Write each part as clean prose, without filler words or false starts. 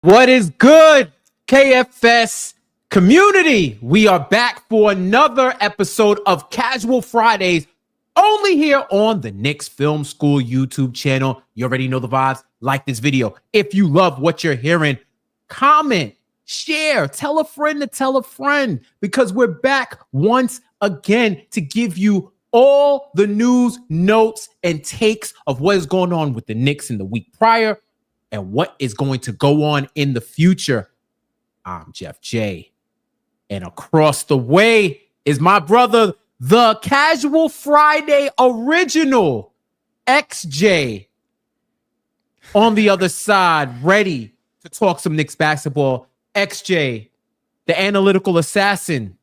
What is good, KFS community? We are back for another episode of Casual Fridays, only here on the Knicks Film School YouTube channel. You already know the vibes. Like this video. If you love what you're hearing, comment, share, tell a friend to tell a friend, because we're back once again to give you all the news, notes, and takes of what is going on with the Knicks in the week prior and what is going to go on in the future. I'm Jeff J. And across the way is my brother, the Casual Friday original, XJ. On the other side, ready to talk some Knicks basketball. XJ, the analytical assassin,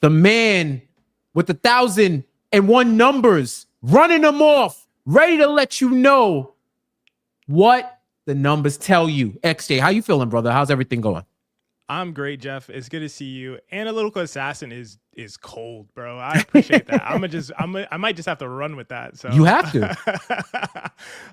the man with 1,001 numbers, running them off, ready to let you know what the numbers tell you. XJ, how you feeling, brother? How's everything going? I'm great, Jeff. It's good to see you. Analytical assassin is cold, bro. I appreciate that. I might just have to run with that. So you have to.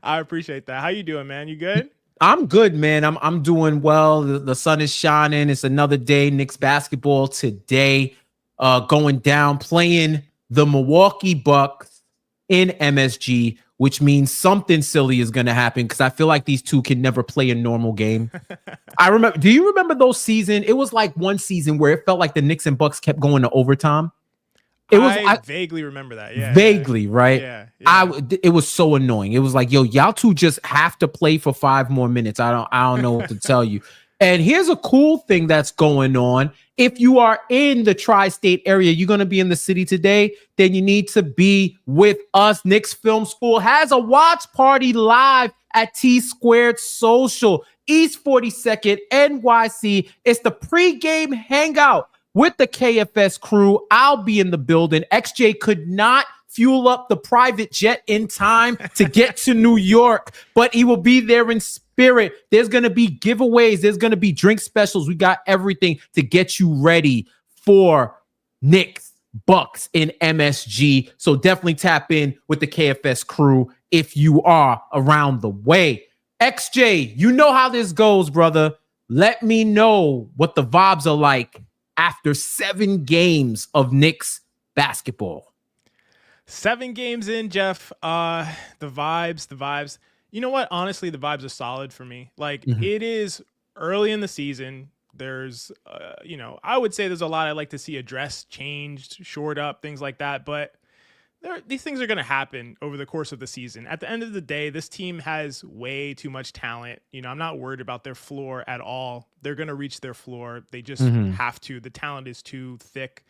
I appreciate that. How you doing, man? You good? I'm good, man. I'm doing well. The sun is shining. It's another day. Knicks basketball today, going down, playing the Milwaukee Bucks in MSG, which means something silly is going to happen because I feel like these two can never play a normal game. I remember. Do you remember those seasons? It was like one season where it felt like the Knicks and Bucks kept going to overtime. I vaguely remember that. Yeah, vaguely, right? Yeah. It was so annoying. It was like, yo, y'all two just have to play for 5 more minutes. I don't know what to tell you. And here's a cool thing that's going on. If you are in the tri-state area, you're going to be in the city today, then you need to be with us. Knicks Film School has a watch party live at T Squared Social, East 42nd, NYC. It's the pregame hangout with the KFS crew. I'll be in the building. XJ could not fuel up the private jet in time to get to New York, but he will be there in spirit. There's going to be giveaways. There's going to be drink specials. We got everything to get you ready for Knicks Bucks in MSG. So definitely tap in with the KFS crew if you are around the way. XJ, you know how this goes, brother. Let me know what the vibes are like after 7 games of Knicks basketball. 7 games in, Jeff. The vibes. You know what? Honestly, the vibes are solid for me. Like, It is early in the season. There's, I would say there's a lot I'd like to see addressed, changed, shored up, things like that. But these things are going to happen over the course of the season. At the end of the day, this team has way too much talent. I'm not worried about their floor at all. They're going to reach their floor. They just have to. The talent is too thick.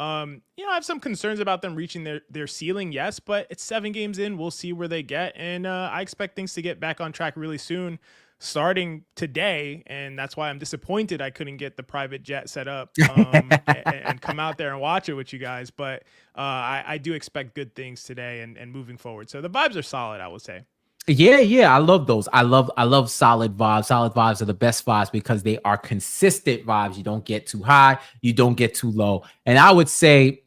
I have some concerns about them reaching their ceiling, yes, but it's 7 games in. We'll see where they get, and I expect things to get back on track really soon, starting today, and that's why I'm disappointed I couldn't get the private jet set up and come out there and watch it with you guys, but I do expect good things today and moving forward. So the vibes are solid, I would say. Yeah. I love those. I love solid vibes. Solid vibes are the best vibes because they are consistent vibes. You don't get too high. You don't get too low. And I would say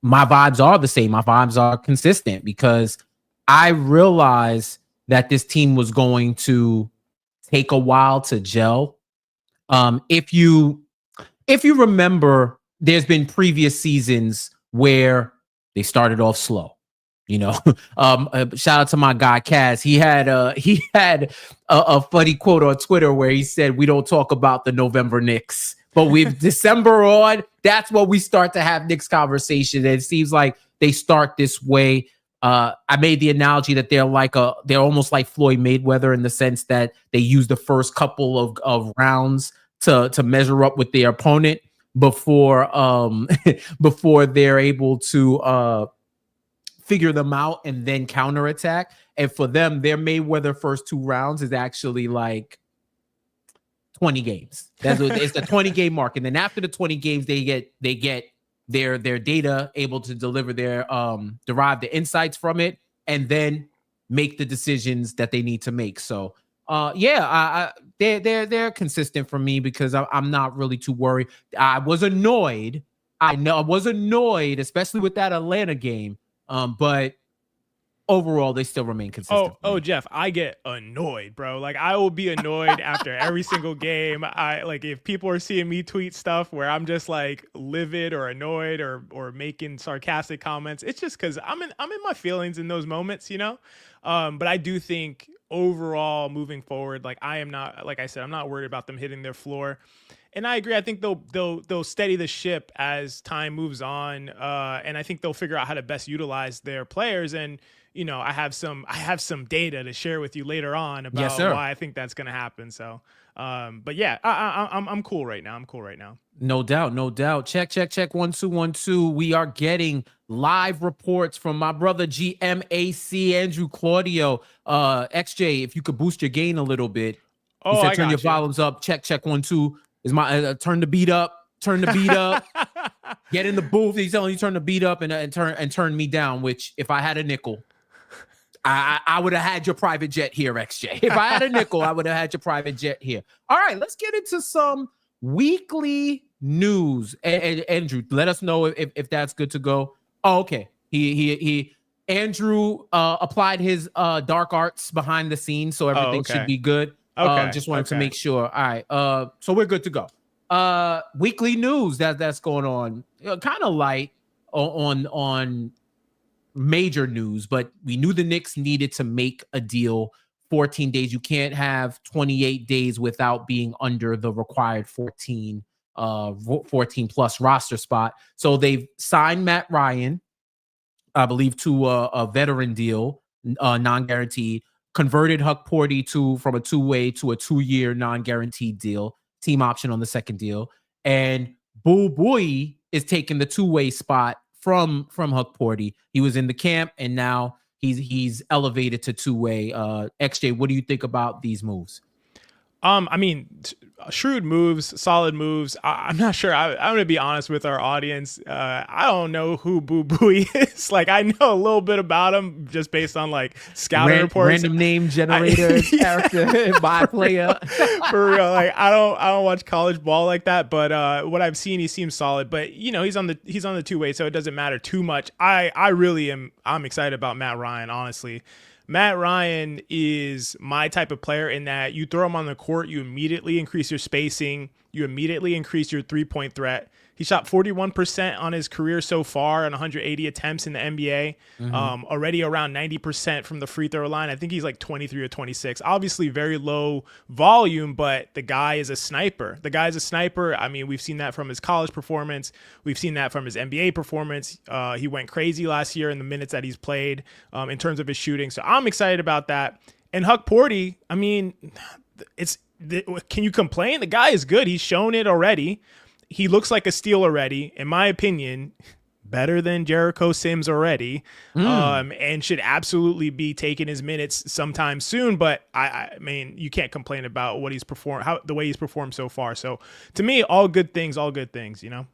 my vibes are the same. My vibes are consistent because I realized that this team was going to take a while to gel. If you remember, there's been previous seasons where they started off slow. Shout out to my guy Kaz. He had a funny quote on Twitter where he said, "We don't talk about the November Knicks, but with December on, that's when we start to have Knicks conversation." And it seems like they start this way. I made the analogy that they're almost like Floyd Mayweather in the sense that they use the first couple of rounds to measure up with their opponent before they're able to figure them out and then counterattack. And for them, their Mayweather first 2 rounds is actually like 20 games. It's the 20 game mark. And then after the 20 games, they get their data able to deliver their derive the insights from it and then make the decisions that they need to make. So they're consistent for me because I'm not really too worried. I was annoyed, especially with that Atlanta game. But overall they still remain consistent. Oh, Jeff, I get annoyed, bro. Like I will be annoyed after every single game. I like if people are seeing me tweet stuff where I'm just like livid or annoyed or making sarcastic comments. It's just because I'm in my feelings in those moments, you know. But I do think overall moving forward, like I am not, like I said, I'm not worried about them hitting their floor. And I agree. I think they'll steady the ship as time moves on, and I think they'll figure out how to best utilize their players. And you know, I have some data to share with you later on about why I think that's going to happen. So, but yeah, I'm cool right now. No doubt. Check 1 2 1 2. We are getting live reports from my brother GMAC Andrew Claudio. XJ, if you could boost your gain a little bit. He said turn your volumes up. Check 1 2. Is my turn the beat up? Turn the beat up. Get in the booth. He's telling you turn the beat up and turn me down. Which if I had a nickel, I would have had your private jet here, XJ. If I had a nickel, I would have had your private jet here. All right, let's get into some weekly news. And Andrew, let us know if that's good to go. Oh, okay. Andrew applied his dark arts behind the scenes, so everything should be good. Okay. Just wanted to make sure. All right. So we're good to go. Weekly news that's going on. Kind of light on major news, but we knew the Knicks needed to make a deal. 14 days. You can't have 28 days without being under the required 14 plus roster spot. So they've signed Matt Ryan, I believe, to a veteran deal, non-guaranteed. Converted Huck Porty from a 2-way to a 2-year non-guaranteed deal, team option on the second deal, and Boo Buie is taking the 2-way spot from Huck Porty. He was in the camp, and now he's elevated to 2-way. XJ, what do you think about these moves? I mean, shrewd moves, solid moves. I'm not sure. I'm going to be honest with our audience. I don't know who Boo Buie is. Like, I know a little bit about him just based on like scouting reports. Random name generator, character, by player. For real. Like, I don't watch college ball like that, but what I've seen, he seems solid. But you know, he's on the 2-way, so it doesn't matter too much. I'm excited about Matt Ryan, honestly. Matt Ryan is my type of player in that you throw him on the court, you immediately increase your spacing, you immediately increase your three-point threat. He shot 41% on his career so far on 180 attempts in the NBA, already around 90% from the free throw line. I think he's like 23 or 26. Obviously very low volume, but the guy is a sniper. I mean, we've seen that from his college performance. We've seen that from his NBA performance. He went crazy last year in the minutes that he's played in terms of his shooting. So I'm excited about that. And Huck Porty, I mean, can you complain? The guy is good. He's shown it already. He looks like a steal already, in my opinion, better than Jericho Sims already, and should absolutely be taking his minutes sometime soon. But I mean, you can't complain about what he's performed, the way he's performed so far. So to me, all good things, you know?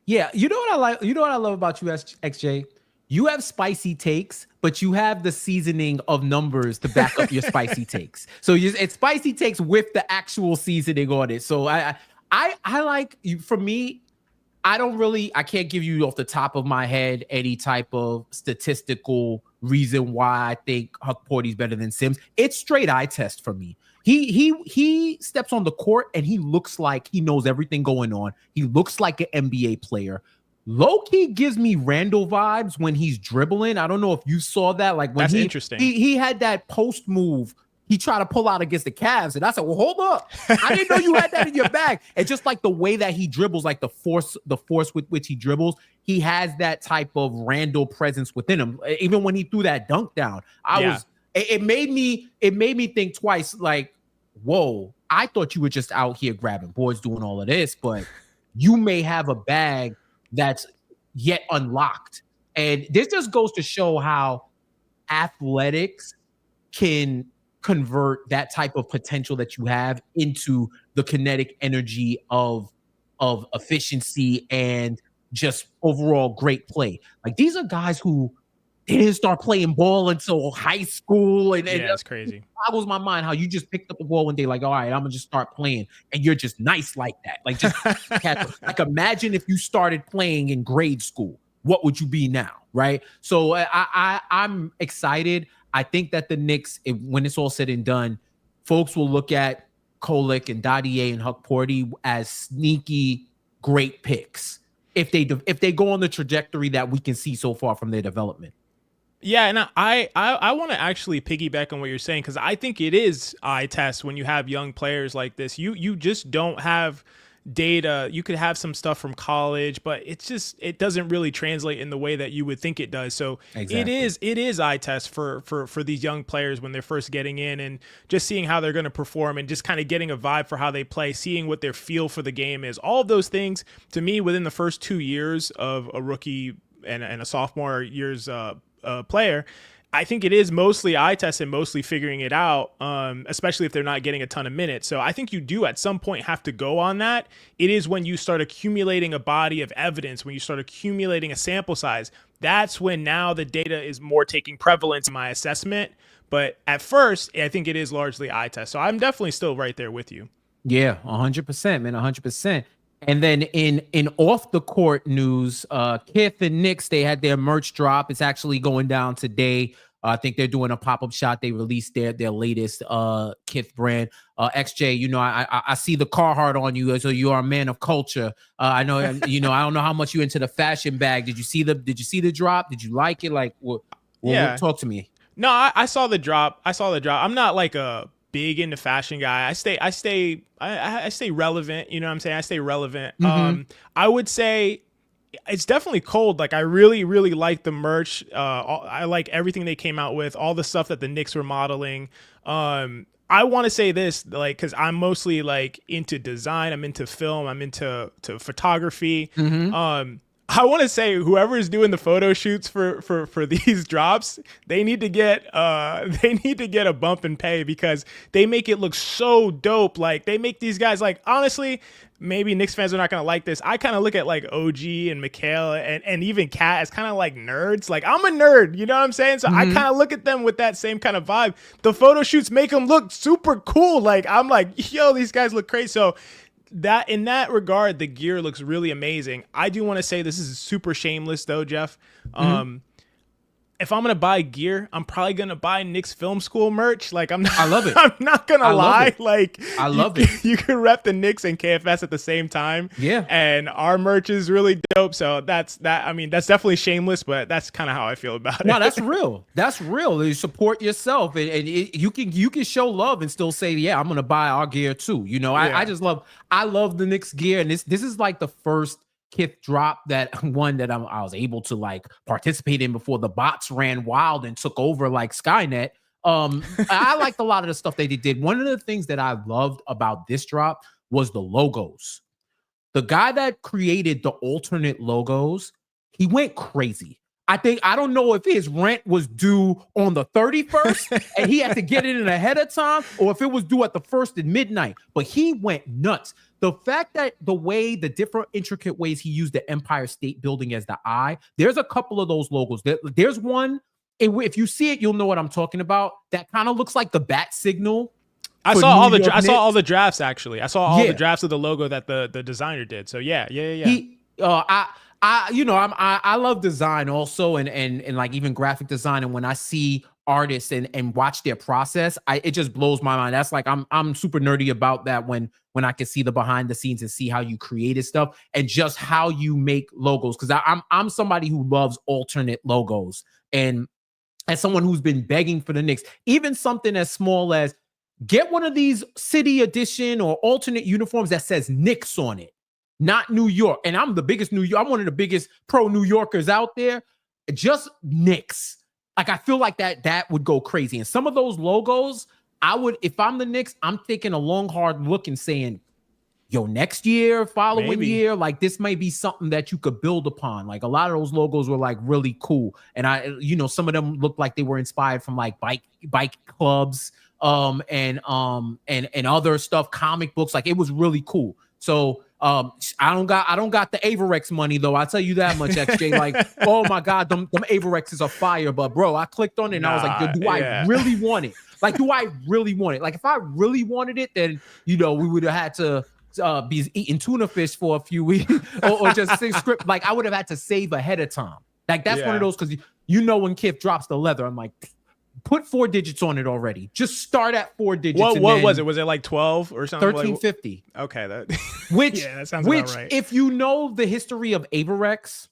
Yeah. You know what I like? You know what I love about you, XJ? You have spicy takes, but you have the seasoning of numbers to back up your spicy takes. So it's spicy takes with the actual seasoning on it. So I like, for me, I can't give you off the top of my head any type of statistical reason why I think Huck Porty's better than Sims. It's straight eye test for me. He steps on the court and he looks like he knows everything going on. He looks like an NBA player. Low-key gives me Randall vibes when he's dribbling. I don't know if you saw that. Like when That's interesting. He had that post move he tried to pull out against the Cavs. And I said, well, hold up. I didn't know you had that in your bag. And just like the way that he dribbles, like the force with which he dribbles, he has that type of Randall presence within him. Even when he threw that dunk down, it made me think twice, like, whoa, I thought you were just out here grabbing boards, doing all of this, but you may have a bag that's yet unlocked. And this just goes to show how athletics can convert that type of potential that you have into the kinetic energy of efficiency and just overall great play. Like, these are guys who didn't start playing ball until high school. And that's crazy. It boggles my mind how you just picked up the ball one day, like, all right, I'm gonna just start playing, and you're just nice like that. Like, just like, imagine if you started playing in grade school, what would you be now? right? So I'm excited. I think that the Knicks, when it's all said and done, folks will look at Kolek and Dadier and Hukporti as sneaky great picks if they go on the trajectory that we can see so far from their development. Yeah, and I want to actually piggyback on what you're saying, because I think it is eye test when you have young players like this. You just don't have data. You could have some stuff from college, but it doesn't really translate in the way that you would think it does. So exactly. it is eye test for these young players when they're first getting in, and just seeing how they're going to perform and just kind of getting a vibe for how they play, seeing what their feel for the game is. All of those things, to me, within the first 2 years of a rookie and a sophomore year's player, I think it is mostly eye test and mostly figuring it out, especially if they're not getting a ton of minutes. So I think you do at some point have to go on that. It is when you start accumulating a body of evidence, when you start accumulating a sample size, that's when now the data is more taking prevalence in my assessment. But at first, I think it is largely eye test. So I'm definitely still right there with you. Yeah, 100%, man, 100%. And then in off the court news, Kith and Knicks, they had their merch drop. It's actually going down today. I think they're doing a pop-up shop. They released their latest Kith brand. XJ, you know, I see the Carhartt on you, so you are a man of culture. I know, you know, I don't know how much you into the fashion bag. Did you see the drop? Did you like it? Like, talk to me. No, I saw the drop. I'm not like a big into fashion guy. I stay relevant. You know what I'm saying? I stay relevant. Mm-hmm. I would say it's definitely cold. Like, I really, really like the merch. I like everything they came out with, all the stuff that the Knicks were modeling. I want to say this, like, because I'm mostly like into design. I'm into film. I'm into photography. Mm-hmm. I want to say whoever is doing the photo shoots for these drops, they need to get a bump in pay, because they make it look so dope. Like, they make these guys, like, honestly, maybe Knicks fans are not going to like this. I kind of look at like OG and Mikhail and even Kat as kind of like nerds. Like, I'm a nerd, you know what I'm saying? So I kind of look at them with that same kind of vibe. The photo shoots make them look super cool. Like, I'm like, yo, these guys look crazy. So that, in that regard, the gear looks really amazing. I do want to say this is super shameless though, Jeff. If I'm gonna buy gear, I'm probably gonna buy Knicks Film School merch. Like, I love it. I'm not gonna lie. Like, I love it. You can rep the Knicks and KFS at the same time. Yeah. And our merch is really dope. So that's that. I mean, that's definitely shameless, but that's kind of how I feel about it. No, that's real. That's real. You support yourself, and you can show love and still say, yeah, I'm gonna buy our gear too. You know, I love the Knicks gear, and this is like the first Kith drop that I was able to like participate in before the bots ran wild and took over like Skynet. I liked a lot of the stuff they did. One of the things that I loved about this drop was the logos. The guy that created the alternate logos, he went crazy. I don't know if his rent was due on the 31st and he had to get it in ahead of time, or if it was due at the 1st at midnight, but he went nuts. The fact that the different intricate ways he used the Empire State Building as the eye, there's a couple of those logos. There's one, if you see it, you'll know what I'm talking about. That kind of looks like the bat signal. I saw all the drafts, actually. I saw all the drafts of the logo that the designer did. So yeah. I love design also, and like even graphic design. And when I see artists and watch their process, it just blows my mind. That's like, I'm super nerdy about that when I can see the behind the scenes and see how you created stuff and just how you make logos. Cause I'm somebody who loves alternate logos, and as someone who's been begging for the Knicks, even something as small as get one of these city edition or alternate uniforms that says Knicks on it, not New York. And I'm one of the biggest pro New Yorkers out there. Just Knicks. Like, I feel like that would go crazy. And some of those logos, if I'm the Knicks, I'm taking a long, hard look and saying, yo, next year, following year, like, this might be something that you could build upon. Like, a lot of those logos were like really cool. And some of them looked like they were inspired from like bike clubs, and other stuff, comic books. Like, it was really cool. So I don't got the Averex money though. I'll tell you that much, XJ. Like, oh my God, them Averexes are fire. But bro, I clicked on it and I was like, do I really want it? Like, do I really want it? Like, if I really wanted it, then we would have had to be eating tuna fish for a few weeks or just sing script. Like, I would have had to save ahead of time. Like that's one of those, because when Kith drops the leather, I'm like, put 4 digits on it already. Just start at 4 digits. What was it? Was it like 12 or something? 1350. Okay, that that sounds about right. If you know the history of Averex,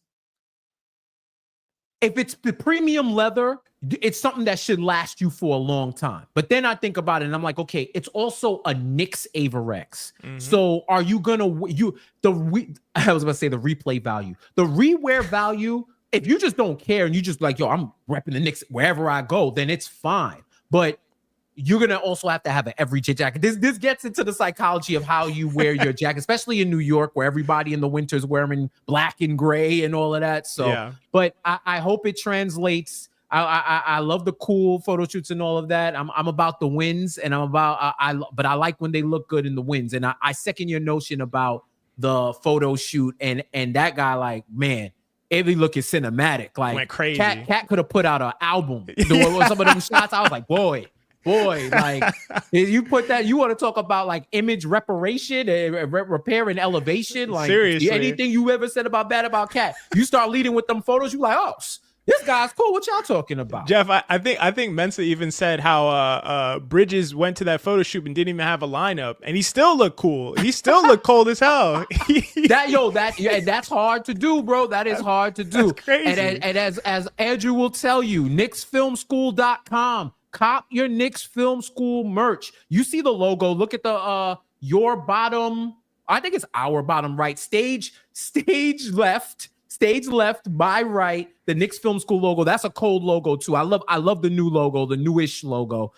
if it's the premium leather, it's something that should last you for a long time. But then I think about it and I'm like, okay, it's also a Knicks Averex. So are you gonna I was about to say the replay value, the rewear value? If you just don't care and you just like, yo, I'm repping the Knicks wherever I go, then it's fine. But you're gonna also have to have an everyday jacket. This gets into the psychology of how you wear your jacket, especially in New York, where everybody in the winter is wearing black and gray and all of that. So, but I hope it translates. I love the cool photo shoots and all of that. I'm about the wins, and but I like when they look good in the wins. And I second your notion about the photo shoot and that guy. Like, man, every look is cinematic. Like, went crazy. Cat could have put out an album. Some of them shots, I was like, boy, like you put that, you want to talk about like image reparation and repair and elevation. Like, seriously, anything you ever said bad about Cat, you start leading with them photos, you like, oh, this guy's cool. What y'all talking about? Jeff, I think Mensa even said how Bridges went to that photo shoot and didn't even have a lineup, and he still looked cool. He still looked cold as hell. That's hard to do, bro. That is hard to do. That's crazy. And as Andrew will tell you, KnicksFilmSchool.com. Cop your Knicks Film School merch. You see the logo. Look at the your bottom. I think it's our bottom right. Stage left, by right. The Knicks Film School logo. That's a cold logo too. I love the new logo, the newish logo,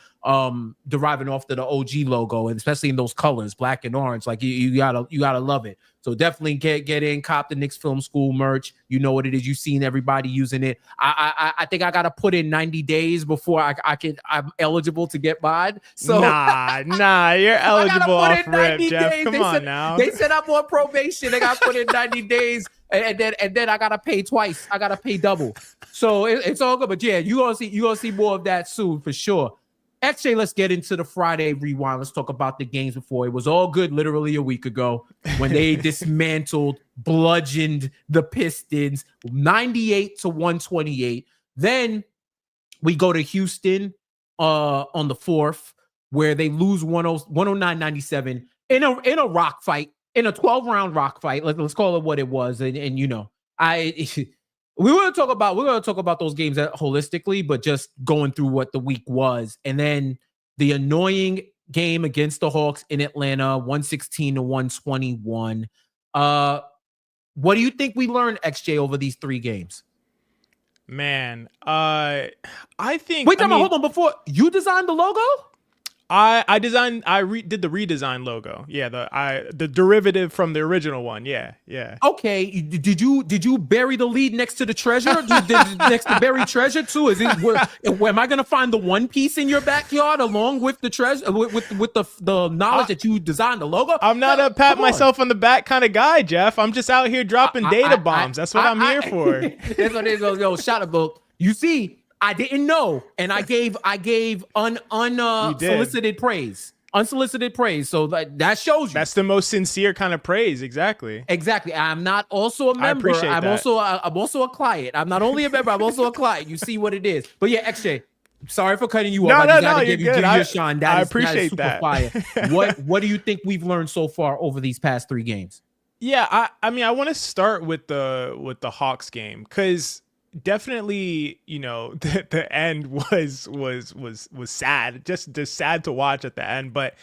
deriving off to the OG logo, and especially in those colors, black and orange. Like you gotta love it. So definitely get in, cop the Knicks Film School merch. You know what it is. You've seen everybody using it. I think I gotta put in 90 days before I'm eligible to get mine. So nah, you're eligible off rip, Jeff. Come on now. They said I'm on probation. They got to put in 90 days. And then I gotta pay twice. I gotta pay double. So it's all good. But yeah, you gonna see more of that soon for sure. XJ, let's get into the Friday rewind. Let's talk about the games before. It was all good literally a week ago when they bludgeoned the Pistons 98-128. Then we go to Houston on the 4th, where they lose 109-97 in a rock fight. In a 12-round rock fight, let's call it what it was, and we're gonna talk about those games holistically, but just going through what the week was, and then the annoying game against the Hawks in Atlanta, 116-121. What do you think we learned, XJ, over these 3 games? Man, I think. Wait, hold on. Before you designed the logo. I did the redesign logo. Yeah, the derivative from the original one. Yeah. Okay, did you bury the lead next to the treasure? Next to buried treasure too? Am I gonna find the one piece in your backyard along with the treasure with the knowledge that you designed the logo? I'm not a pat myself on the back kind of guy, Jeff. I'm just out here dropping data bombs. That's what I'm here for. That's what it is. Yo, shout out, you see. I didn't know, and I gave unsolicited praise. Unsolicited praise. So that shows you. That's the most sincere kind of praise. Exactly. I'm not also a member. I'm also a client. I'm not only a member. I'm also a client. You see what it is. But yeah, XJ. Sorry for cutting you off. No, you're good. I appreciate that. Fire. What do you think we've learned so far over these past 3 games? Yeah, I mean, I want to start with the Hawks game, because definitely, the end was sad, just sad to watch at the end. But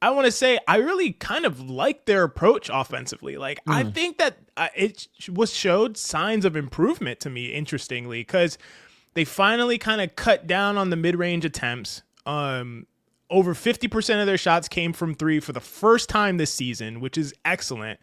I want to say I really kind of like their approach offensively. Like, I think that it showed signs of improvement to me, interestingly, because they finally kind of cut down on the mid-range attempts. Over 50% of their shots came from 3 for the first time this season, which is excellent.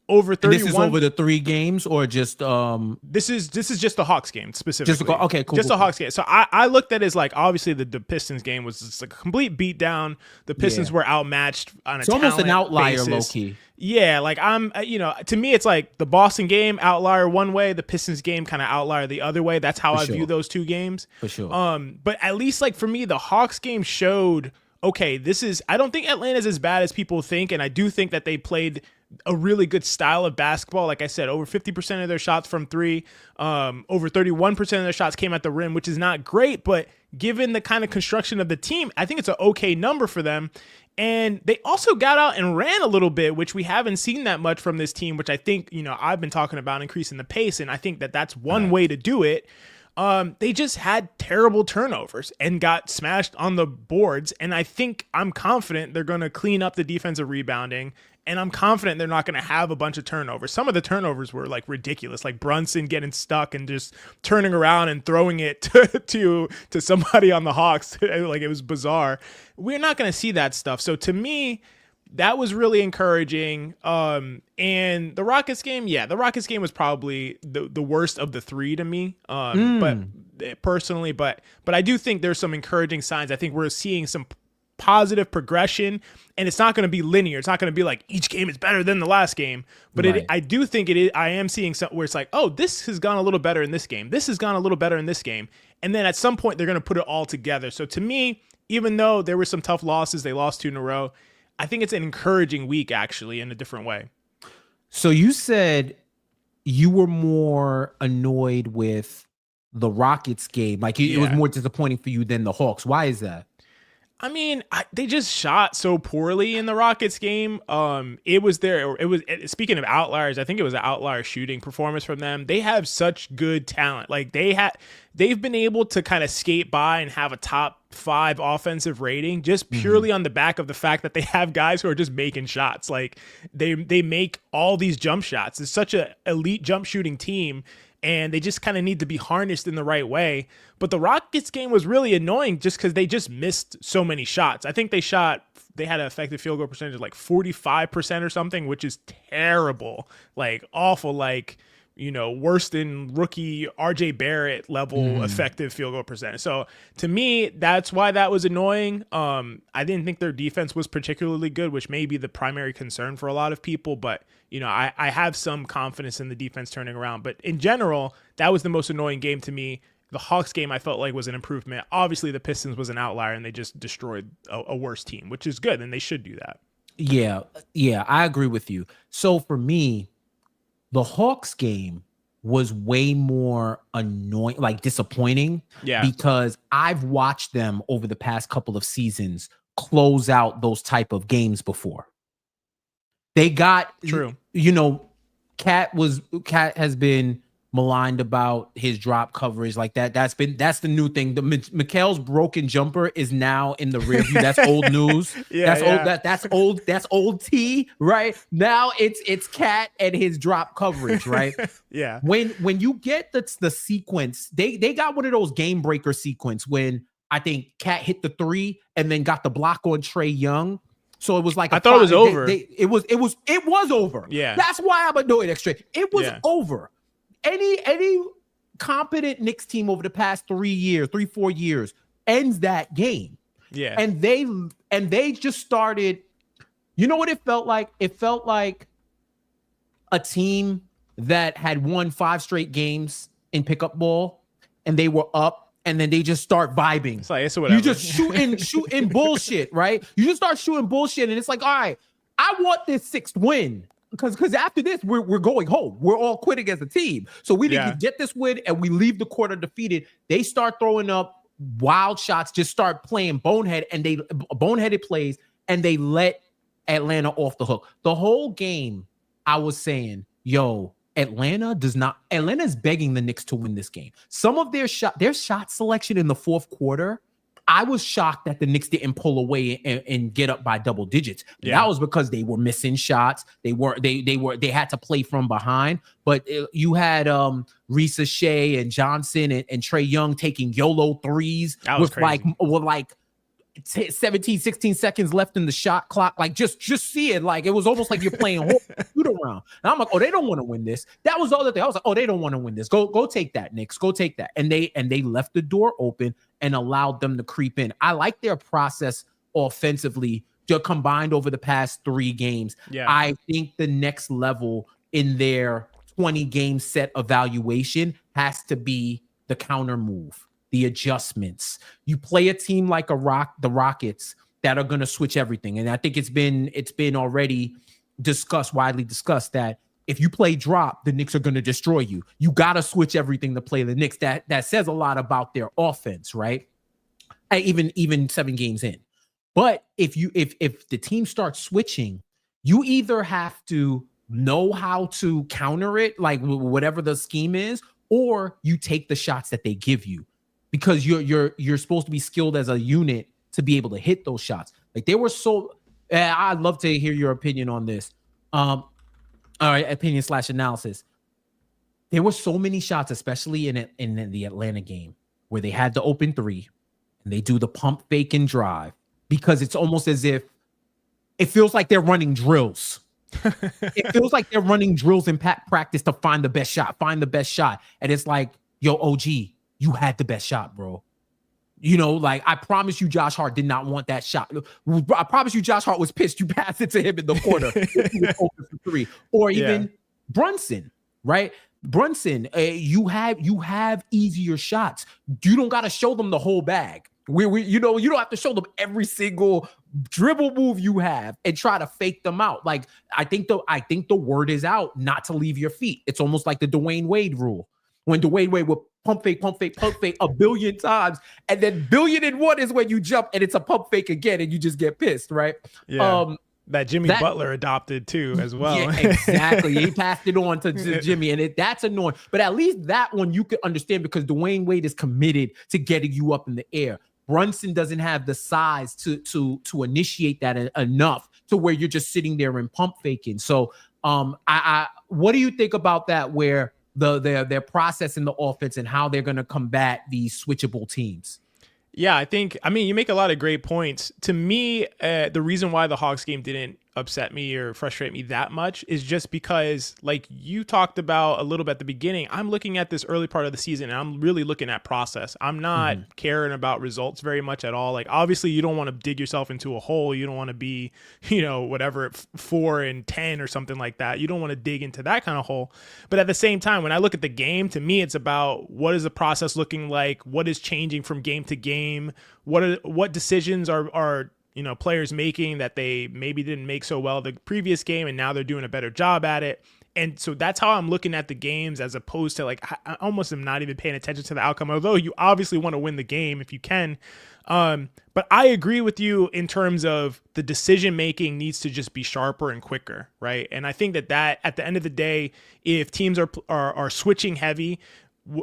Over 31. And this is over the 3 games, or just this is just the Hawks game specifically. Okay, cool. Just the Hawks game. So I looked at it as like, obviously the Pistons game was just a complete beatdown. The Pistons were outmatched on a It's almost an outlier, basis. Low key. Yeah, like to me it's like the Boston game outlier one way, the Pistons game kind of outlier the other way. That's how I view those 2 games. For sure. But at least like for me, the Hawks game showed, okay, I don't think Atlanta's as bad as people think, and I do think that they played a really good style of basketball. Like I said, over 50% of their shots from three, over 31% of their shots came at the rim, which is not great, but given the kind of construction of the team, I think it's an okay number for them. And they also got out and ran a little bit, which we haven't seen that much from this team, which I think, I've been talking about increasing the pace. And I think that that's one way to do it. They just had terrible turnovers and got smashed on the boards. And I'm confident they're going to clean up the defensive rebounding. And I'm confident they're not going to have a bunch of turnovers. Some of the turnovers were like ridiculous, like Brunson getting stuck and just turning around and throwing it to somebody on the Hawks. Like, it was bizarre. We're not going to see that stuff. So to me, that was really encouraging. And the Rockets game, the Rockets game was probably the worst of the three to me. But personally, but I do think there's some encouraging signs. I think we're seeing some positive progression, and it's not going to be linear. It's not going to be like each game is better than the last game, but right. I do think it is. I am seeing something where it's like, oh, this has gone a little better in this game. This has gone a little better in this game. And then at some point they're going to put it all together. So to me, even though there were some tough losses, they lost 2 in a row, I think it's an encouraging week actually in a different way. So you said you were more annoyed with the Rockets game. Like it was more disappointing for you than the Hawks. Why is that? I mean, they just shot so poorly in the Rockets game. Speaking of outliers, I think it was an outlier shooting performance from them. They have such good talent. Like they've been able to kind of skate by and have a top 5 offensive rating just purely on the back of the fact that they have guys who are just making shots. Like they make all these jump shots. It's such an elite jump shooting team. And they just kind of need to be harnessed in the right way. But the Rockets game was really annoying just because they just missed so many shots. I think they had an effective field goal percentage of like 45% or something, which is terrible, like awful, like, worse than rookie RJ Barrett level effective field goal percentage. So to me, that's why that was annoying. I didn't think their defense was particularly good, which may be the primary concern for a lot of people. But, I have some confidence in the defense turning around. But in general, that was the most annoying game to me. The Hawks game I felt like was an improvement. Obviously, the Pistons was an outlier, and they just destroyed a worse team, which is good, and they should do that. Yeah, I agree with you. So for me, the Hawks game was way more annoying, like disappointing, because I've watched them over the past couple of seasons close out those type of games before. They got true. Cat has been maligned about his drop coverage like that. That's the new thing. The Mikal's broken jumper is now in the rear view. That's old news. Old. That's old T. Right now, it's Cat and his drop coverage. Right. Yeah. When you get the sequence, they got one of those game breaker sequence when I think Cat hit the 3 and then got the block on Trae Young. So it was like I thought it was over. It was over. Yeah. That's why I'm annoyed. It was over. Any competent Knicks team over the past 4 years ends that game. Yeah. And they just started, you know what it felt like? It felt like a team that had won 5 straight games in pickup ball and they were up and then they just start vibing. It's like, it's whatever. You just shooting bullshit, right? You just start shooting bullshit and it's like, all right, I want this 6th win. Because after this, we're going home. We're all quitting as a team. So we need to get this win and we leave the court undefeated. They start throwing up wild shots, just start playing boneheaded plays, and they let Atlanta off the hook. The whole game, I was saying, Atlanta's begging the Knicks to win this game. Some of their shot selection in the 4th quarter, I was shocked that the Knicks didn't pull away and get up by double digits. Yeah. That was because they were missing shots. They had to play from behind. But you had Risa Shea and Johnson and Trae Young taking YOLO threes with crazy. like 17, 16 seconds left in the shot clock. Like just see it. Like it was almost like you're playing shoot around. And I'm like, oh, they don't want to win this. That was the other thing. I was like, oh, they don't want to win this. Go take that, Knicks. Go take that. And they left the door open and allowed them to creep in. I like their process offensively combined over the past 3 games. Yeah. I think the next level in their 20-game set evaluation has to be the counter move, the adjustments. You play a team like the Rockets that are going to switch everything. And I think it's been already widely discussed that if you play drop, the Knicks are going to destroy you. You got to switch everything to play the Knicks. That says a lot about their offense, right? Even 7 games in. But if the team starts switching, you either have to know how to counter it, like whatever the scheme is, or you take the shots that they give you, because you're supposed to be skilled as a unit to be able to hit those shots. Like they were so. I'd love to hear your opinion on this. All right, opinion/analysis. There were so many shots, especially in the Atlanta game, where they had the open three and they do the pump fake and drive, because it's almost as if it feels like they're running drills. It feels like they're running drills in practice to find the best shot. And it's like, yo, OG, you had the best shot, bro. You know, like, I promise you Josh Hart did not want that shot. I promise you Josh Hart was pissed you passed it to him in the corner. Three. Or even Brunson, right? Brunson, you have easier shots. You don't got to show them the whole bag. You don't have to show them every single dribble move you have and try to fake them out. Like, I think the word is out not to leave your feet. It's almost like the Dwayne Wade rule. When Dwayne Wade would pump fake a billion times, and then 1,000,001 is when you jump and it's a pump fake again and you just get pissed, right? Yeah. That Jimmy Butler adopted too, as well. Yeah, exactly. He passed it on to Jimmy, and that's annoying. But at least that one you can understand, because Dwayne Wade is committed to getting you up in the air. Brunson doesn't have the size to initiate that enough to where you're just sitting there and pump faking. So, what do you think about that? Where their process in the offense and how they're going to combat these switchable teams? Yeah, I mean, you make a lot of great points. To me, the reason why the Hawks game didn't upset me or frustrate me that much is just because, like you talked about a little bit at the beginning, I'm looking at this early part of the season and I'm really looking at process. I'm not caring about results very much at all. Like, obviously you don't want to dig yourself into a hole. You don't want to be, whatever, 4-10 or something like that. You don't want to dig into that kind of hole. But at the same time, when I look at the game, to me, it's about what is the process looking like? What is changing from game to game? What decisions are players making that they maybe didn't make so well the previous game, and now they're doing a better job at it. And so that's how I'm looking at the games, as opposed to, like, I almost am not even paying attention to the outcome, although you obviously want to win the game if you can. But I agree with you in terms of the decision making needs to just be sharper and quicker, right? And I think that at the end of the day, if teams are switching heavy,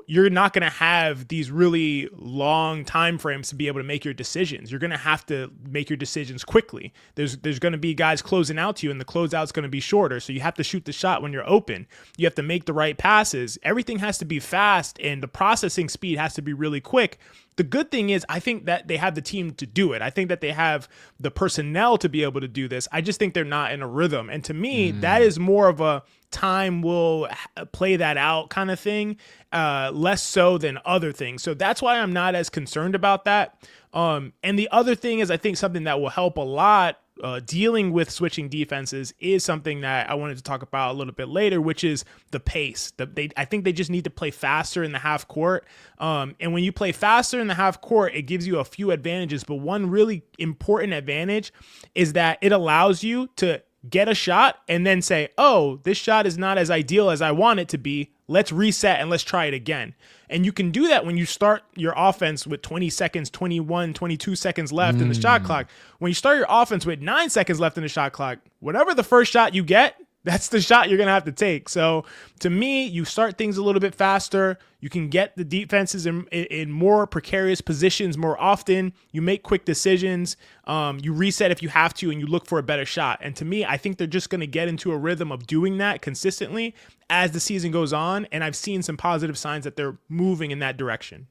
you're not going to have these really long time frames to be able to make your decisions. You're going to have to make your decisions quickly. There's going to be guys closing out to you, and the closeout's going to be shorter. So you have to shoot the shot when you're open. You have to make the right passes. Everything has to be fast, and the processing speed has to be really quick. The good thing is, I think that they have the team to do it. I think that they have the personnel to be able to do this. I just think they're not in a rhythm. And to me, that is more of a time will play that out kind of thing, less so than other things. So that's why I'm not as concerned about that. And the other thing is, I think something that will help a lot dealing with switching defenses is something that I wanted to talk about a little bit later, which is the pace. I think they just need to play faster in the half court. And when you play faster in the half court, it gives you a few advantages. But one really important advantage is that it allows you to get a shot and then say, oh, this shot is not as ideal as I want it to be. Let's reset and let's try it again. And you can do that when you start your offense with 20 seconds, 21, 22 seconds left in the shot clock. When you start your offense with 9 seconds left in the shot clock, whatever the first shot you get, that's the shot you're going to have to take. So to me, you start things a little bit faster. You can get the defenses in more precarious positions more often. You make quick decisions. You reset if you have to, and you look for a better shot. And to me, I think they're just going to get into a rhythm of doing that consistently as the season goes on. And I've seen some positive signs that they're moving in that direction.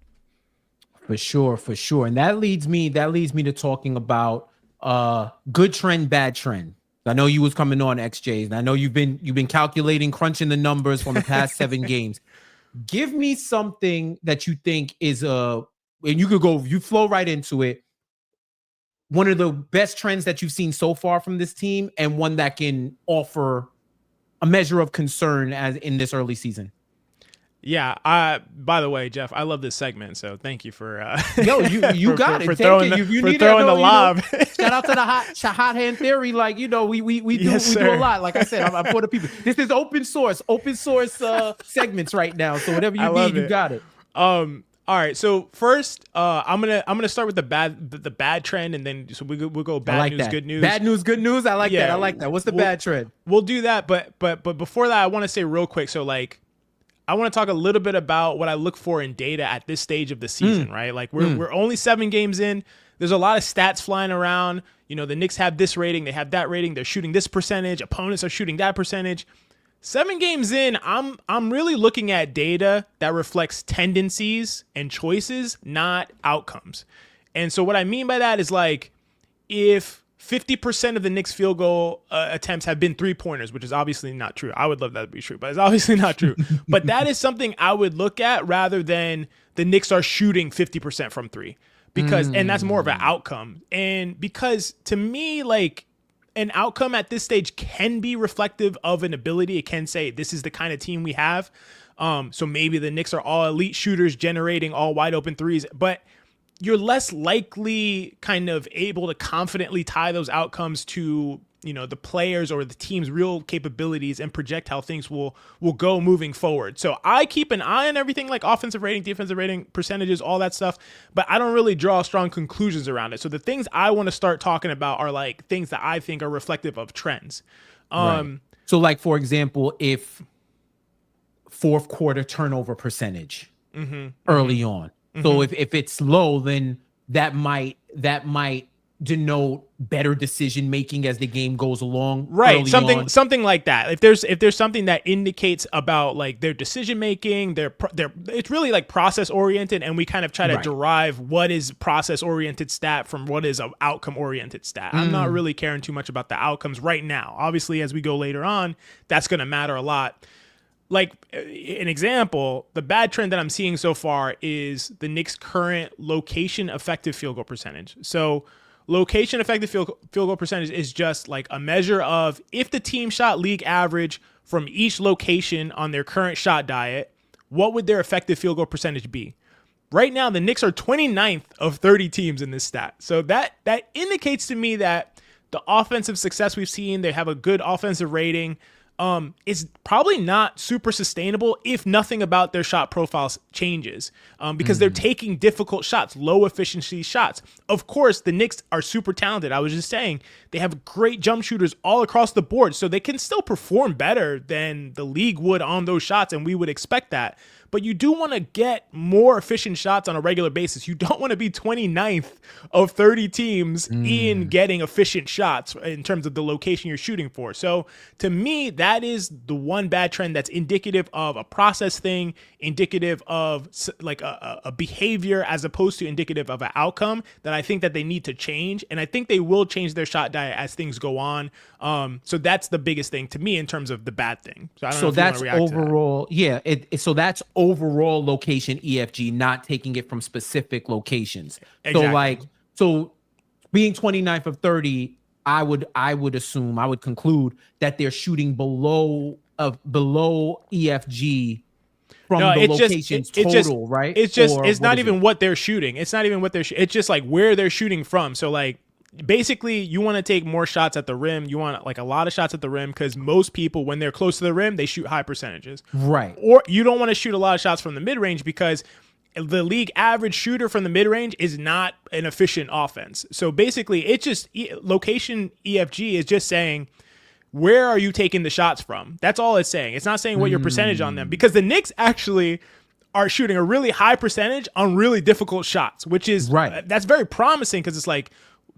For sure. And that leads me to talking about good trend, bad trend. I know you was coming on XJs, and I know you've been calculating, crunching the numbers from the past 7 games. Give me something that you think is and you flow right into it. One of the best trends that you've seen so far from this team, and one that can offer a measure of concern as in this early season. Yeah. By the way, Jeff, I love this segment, so thank you for Yo, you got it. For Take throwing it. the, If you for need throwing it, the lob. shout out to the hot hand theory. Like, we do Yes, we do sir. a lot. Like I said, I'm for the people. This is open source segments right now. So whatever I you love need, you it. got it. All right. So first, I'm gonna start with the bad trend, and then so we'll go I bad like news, that. good news. Bad news, good news. I like that. Yeah, I like that. What's the we'll- bad trend? We'll do that, but before that, I want to say real quick. So like, I want to talk a little bit about what I look for in data at this stage of the season, right? Like we're only 7 games in. There's a lot of stats flying around. You know, the Knicks have this rating, they have that rating, they're shooting this percentage, opponents are shooting that percentage. 7 games in, I'm really looking at data that reflects tendencies and choices, not outcomes. And so what I mean by that is like, if 50% of the Knicks field goal attempts have been 3-pointers, which is obviously not true. I would love that to be true, but it's obviously not true. But that is something I would look at rather than the Knicks are shooting 50% from 3, because and that's more of an outcome. And because to me, like, an outcome at this stage can be reflective of an ability. It can say this is the kind of team we have. So maybe the Knicks are all elite shooters generating all wide open threes, but you're less likely kind of able to confidently tie those outcomes to, you know, the players or the team's real capabilities and project how things will go moving forward. So I keep an eye on everything like offensive rating, defensive rating, percentages, all that stuff, but I don't really draw strong conclusions around it. So the things I want to start talking about are like things that I think are reflective of trends. Right. So like, for example, if fourth quarter turnover percentage early on. So if it's low, then that might denote better decision making as the game goes along. Right. Something like that. If there's something that indicates about like their decision making, it's really like process oriented, and we kind of try to derive what is process oriented stat from what is an outcome oriented stat. I'm not really caring too much about the outcomes right now. Obviously, as we go later on, that's going to matter a lot. Like an example, the bad trend that I'm seeing so far is the Knicks' current location effective field goal percentage. So location effective field goal percentage is just like a measure of if the team shot league average from each location on their current shot diet, what would their effective field goal percentage be? Right now, the Knicks are 29th of 30 teams in this stat. So that indicates to me that the offensive success we've seen, they have a good offensive rating. Is probably not super sustainable if nothing about their shot profiles changes, because they're taking difficult shots, low efficiency shots. Of course, the Knicks are super talented. I was just saying they have great jump shooters all across the board, so they can still perform better than the league would on those shots, and we would expect that. But you do want to get more efficient shots on a regular basis. You don't want to be 29th of 30 teams in getting efficient shots in terms of the location you're shooting for. So to me, that is the one bad trend that's indicative of a process thing, indicative of like a behavior as opposed to indicative of an outcome that I think that they need to change. And I think they will change their shot diet as things go on. So that's the biggest thing to me in terms of the bad thing. So I don't know if that's you want to react overall, to that. So that's overall location EFG, not taking it from specific locations. Exactly. So being 29th of 30, I would assume, I would conclude that they're shooting below EFG from the locations total, right? It's not even what they're shooting. It's not even what they're it's just like where they're shooting from. So like basically you want to take more shots at the rim. You want like a lot of shots at the rim because most people, when they're close to the rim, they shoot high percentages. Right. Or you don't want to shoot a lot of shots from the mid-range because the league average shooter from the mid-range is not an efficient offense. So basically it's just location EFG is just saying, where are you taking the shots from? That's all it's saying. It's not saying what your percentage on them, because the Knicks actually are shooting a really high percentage on really difficult shots, which is that's very promising because it's like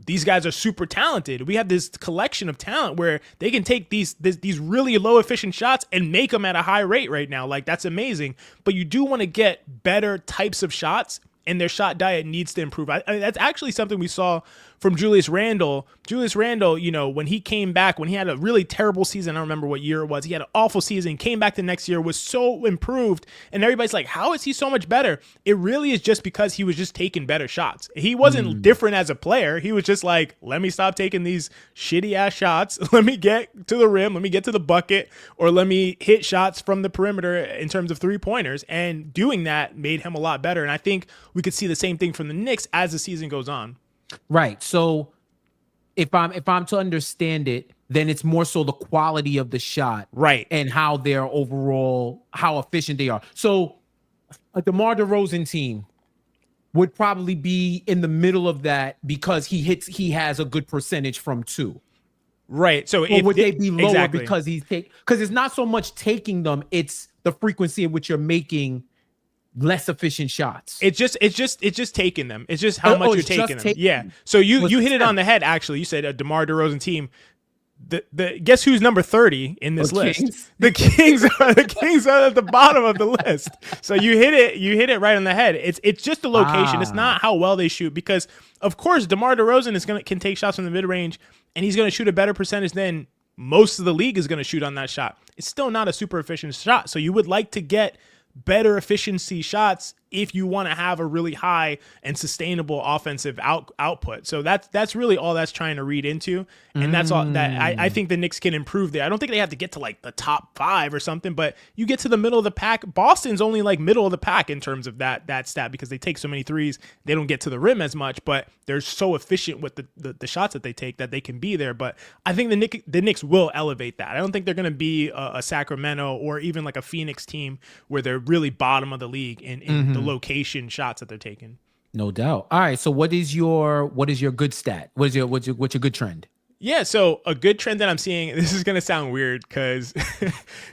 these guys are super talented. We have this collection of talent where they can take these really low efficient shots and make them at a high rate right now. Like that's amazing. But you do want to get better types of shots and their shot diet needs to improve. I that's actually something we saw from Julius Randle. Julius Randle, when he came back, when he had a really terrible season, I don't remember what year it was. He had an awful season, came back the next year, was so improved, and everybody's like, how is he so much better? It really is just because he was just taking better shots. He wasn't different as a player. He was just like, let me stop taking these shitty ass shots. Let me get to the rim. Let me get to the bucket, or let me hit shots from the perimeter in terms of 3-pointers. And doing that made him a lot better. And I think we could see the same thing from the Knicks as the season goes on. Right. So if I'm to understand it, then it's more so the quality of the shot, right, and how they're overall, how efficient they are. So a DeMar DeRozan team would probably be in the middle of that because he has a good percentage from 2. Right. So would they be lower because because it's not so much taking them, it's the frequency in which you're making less efficient shots. It's just taking them. It's just how much you're taking them. Yeah. So you hit it on the head. Actually, you said a DeMar DeRozan team. The guess who's number 30 in this list? Kings. The Kings are at the bottom of the list. So you hit it right on the head. It's just the location. It's not how well they shoot, because of course DeMar DeRozan can take shots from the mid range, and he's going to shoot a better percentage than most of the league is going to shoot on that shot. It's still not a super efficient shot. So you would like to get better efficiency shots if you want to have a really high and sustainable offensive output. So that's really all that's trying to read into. And that's all that I think the Knicks can improve there. I don't think they have to get to like the top 5 or something, but you get to the middle of the pack. Boston's only like middle of the pack in terms of that stat, because they take so many threes. They don't get to the rim as much, but they're so efficient with the shots that they take that they can be there. But I think the Knicks will elevate that. I don't think they're going to be a Sacramento or even like a Phoenix team where they're really bottom of the league in the location shots that they're taking. No doubt. All right. So what is your good stat? What's your good trend? Yeah, so a good trend that I'm seeing, this is going to sound weird because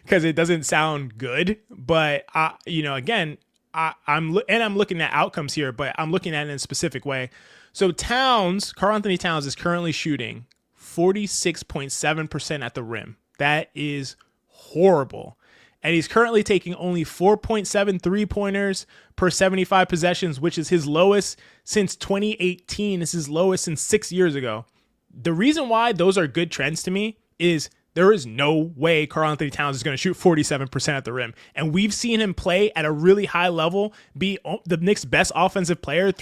it doesn't sound good, but again, I'm looking at outcomes here, but I'm looking at it in a specific way. So Karl Anthony Towns is currently shooting 46.7% at the rim. That is horrible. And he's currently taking only 4.7 3-pointers per 75 possessions, which is his lowest since 2018. This is his lowest since 6 years ago. The reason why those are good trends to me is there is no way Karl Anthony Towns is going to shoot 47% at the rim. And we've seen him play at a really high level, be the Knicks' best offensive player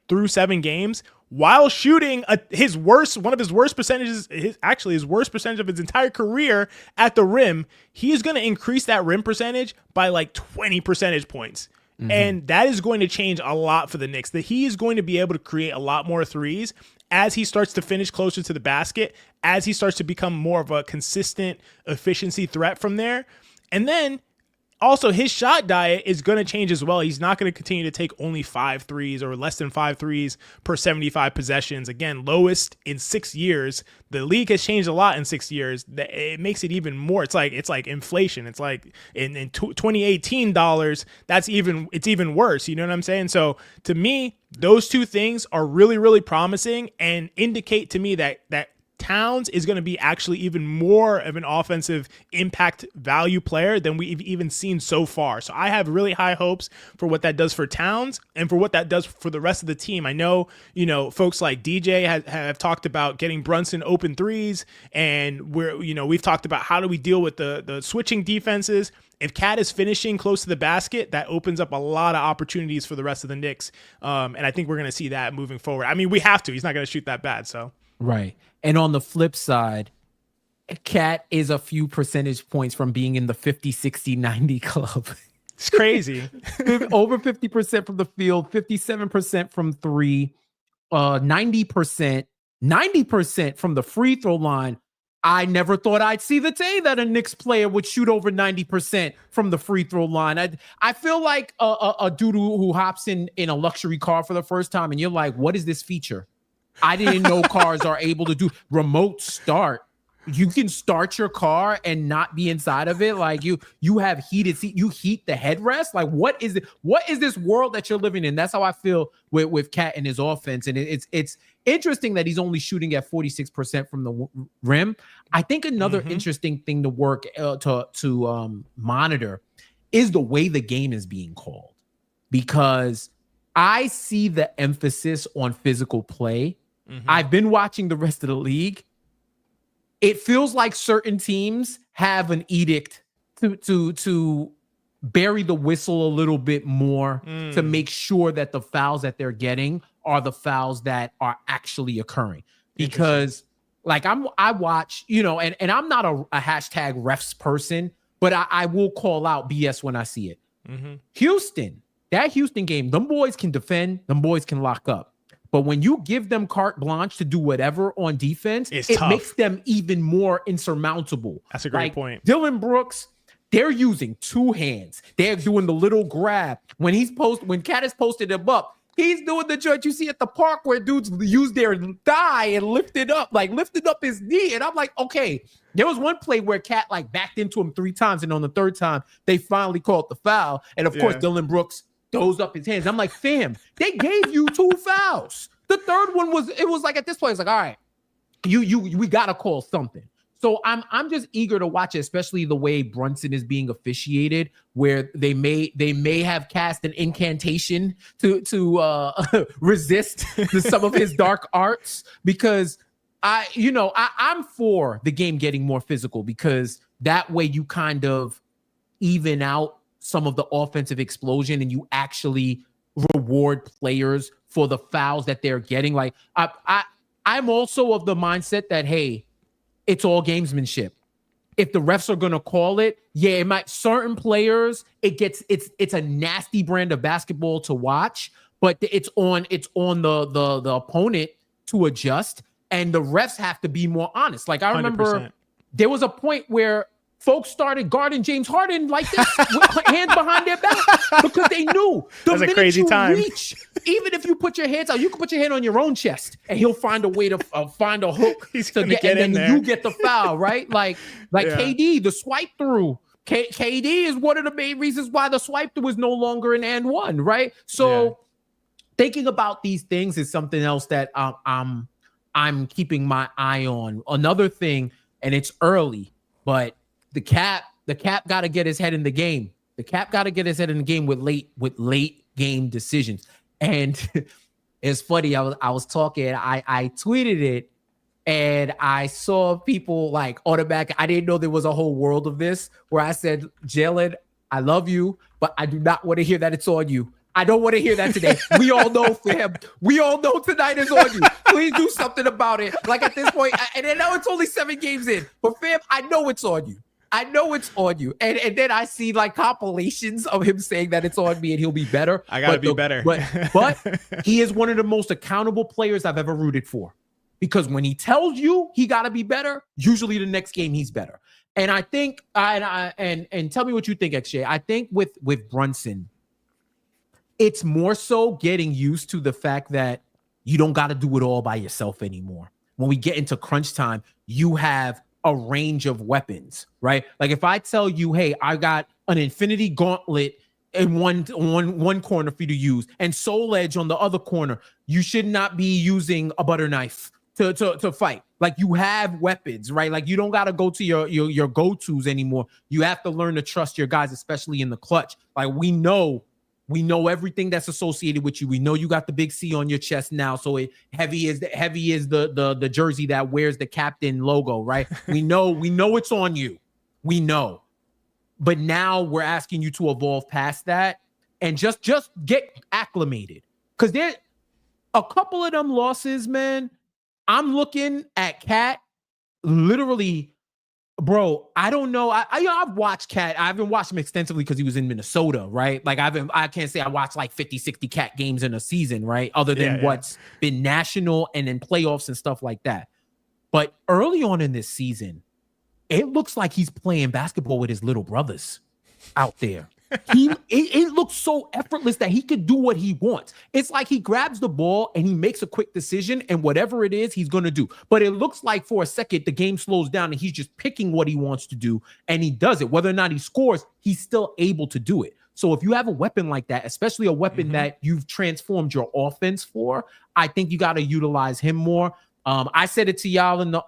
through 7 games, while shooting one of his worst percentages, his worst percentage of his entire career at the rim. He is going to increase that rim percentage by like 20 percentage points. And that is going to change a lot for the Knicks, that he is going to be able to create a lot more threes as he starts to finish closer to the basket, as he starts to become more of a consistent efficiency threat from there. And then also his shot diet is going to change as well. He's not going to continue to take only 5 threes or less than 5 threes per 75 possessions. Again, lowest in 6 years. The league has changed a lot in 6 years. It makes it even more. It's like inflation. It's like in 2018 dollars, it's even worse. You know what I'm saying? So to me, those two things are really, really promising and indicate to me that Towns is going to be actually even more of an offensive impact value player than we've even seen so far. So I have really high hopes for what that does for Towns and for what that does for the rest of the team. I know, folks like DJ have talked about getting Brunson open threes, and we've talked about how do we deal with the switching defenses. If Cat is finishing close to the basket, that opens up a lot of opportunities for the rest of the Knicks. And I think we're going to see that moving forward. I mean, we have to. He's not going to shoot that bad, so. Right. And on the flip side, Cat is a few percentage points from being in the 50, 60, 90 club. It's crazy. Over 50% from the field, 57% from 3, 90% from the free throw line. I never thought I'd see the day that a Knicks player would shoot over 90% from the free throw line. I feel like a dude who hops in a luxury car for the first time, and you're like, what is this feature? I didn't know cars are able to do remote start. You can start your car and not be inside of it. Like you have heated seat. You heat the headrest. Like what is it? What is this world that you're living in? That's how I feel with Cat and his offense. And it's interesting that he's only shooting at 46% from the rim. I think another interesting thing to work to monitor is the way the game is being called, because I see the emphasis on physical play. Mm-hmm. I've been watching the rest of the league. It feels like certain teams have an edict to bury the whistle a little bit more to make sure that the fouls that they're getting are the fouls that are actually occurring. Because like I watch, you know, and I'm not a hashtag refs person, but I will call out BS when I see it. Mm-hmm. Houston, that Houston game, them boys can defend, them boys can lock up. But when you give them carte blanche to do whatever on defense, it tough. makes them even more insurmountable. That's a great point. Dylan Brooks, they're using two hands. They're doing the little grab. When Cat has posted him up, he's doing the joint you see at the park where dudes use their thigh and lifted up his knee. And I'm like, okay. There was one play where Cat like backed into him 3 times, and on the 3rd time, they finally called the foul. And of course, Dylan Brooks throws up his hands. I'm like, fam, they gave you 2 fouls. The 3rd one was like at this point, it's like, all right, we gotta call something. So I'm just eager to watch it, especially the way Brunson is being officiated, where they may have cast an incantation to resist some of his dark arts, because I'm for the game getting more physical, because that way you kind of even out some of the offensive explosion and you actually reward players for the fouls that they're getting. Like I'm also of the mindset that, hey, it's all gamesmanship. If the refs are gonna call it, it might, certain players, it's a nasty brand of basketball to watch, but it's on the opponent to adjust, and the refs have to be more honest. Like I remember 100%. There was a point where folks started guarding James Harden like this with hands behind their back, because they knew the That's a minute crazy you time. reach, even if you put your hands out, you can put your hand on your own chest and he'll find a way to find a hook He's to gonna get get and in then there. you get the foul, right? Like KD, the swipe through. KD is one of the main reasons why the swipe through is no longer an and one, right? So thinking about these things is something else that I'm keeping my eye on. Another thing, and it's early, but the cap got to get his head in the game. The cap got to get his head in the game with late game decisions. And it's funny. I was talking. I tweeted it, and I saw people like automatic. I didn't know there was a whole world of this, where I said, Jalen, I love you, but I do not want to hear that it's on you. I don't want to hear that today. We all know, fam. We all know tonight is on you. Please do something about it. Like at this point, and I know it's only 7 games in, but fam, I know it's on you. I know it's on you. And then I see like compilations of him saying that it's on me and he'll be better. I gotta be better. But he is one of the most accountable players I've ever rooted for. Because when he tells you he gotta be better, usually the next game he's better. And I think and tell me what you think, XJ. I think with Brunson, it's more so getting used to the fact that you don't gotta do it all by yourself anymore. When we get into crunch time, you have a range of weapons, right? Like if I tell you, hey, I got an infinity gauntlet in one corner for you to use, and soul edge on the other corner, you should not be using a butter knife to fight. Like you have weapons, right? Like you don't got to go to your go-tos anymore. You have to learn to trust your guys, especially in the clutch. Like we know everything that's associated with you. We know you got the big C on your chest now. So heavy is the jersey that wears the captain logo, right? We know it's on you. We know. But now we're asking you to evolve past that and just get acclimated. Because there a couple of them losses, man. I'm looking at Cat literally. Bro, I don't know. I've watched Cat. I haven't watched him extensively because he was in Minnesota, right? Like I can't say I watched like 50, 60 Cat games in a season, right? Other than what's been national and in playoffs and stuff like that. But early on in this season, it looks like he's playing basketball with his little brothers out there. It looks so effortless that he could do what he wants. It's like he grabs the ball and he makes a quick decision, and whatever it is, he's going to do. But it looks like for a second, the game slows down and he's just picking what he wants to do, and he does it. Whether or not he scores, he's still able to do it. So if you have a weapon like that, especially a weapon that you've transformed your offense for, I think you got to utilize him more. I said it to y'all in the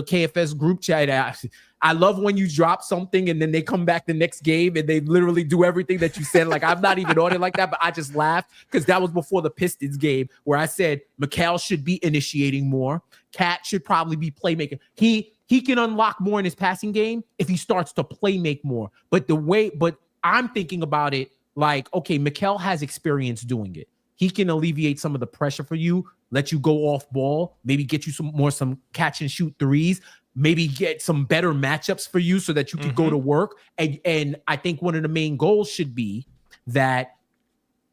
KFS group chat. I love when you drop something and then they come back the next game and they literally do everything that you said. Like, I'm not even on it like that, but I just laughed because that was before the Pistons game where I said Mikal should be initiating more. Cat should probably be playmaking. He can unlock more in his passing game if he starts to play make more. But I'm thinking about it like, okay, Mikal has experience doing it. He can alleviate some of the pressure for you, let you go off ball, maybe get you some catch and shoot threes, maybe get some better matchups for you so that you can go to work. And I think one of the main goals should be that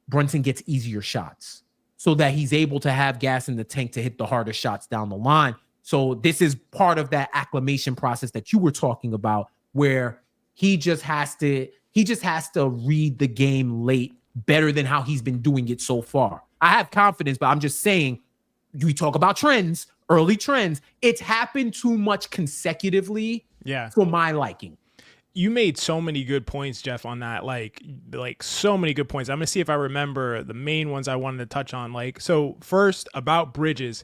Brunson gets easier shots so that he's able to have gas in the tank to hit the harder shots down the line. So this is part of that acclimation process that you were talking about, where he just has to read the game late better than how he's been doing it so far. I have confidence, but I'm just saying, we talk about trends, early trends. It's happened too much consecutively for my liking. You made so many good points, Jeff, on that. Like so many good points. I'm going to see if I remember the main ones I wanted to touch on. So first, about Bridges.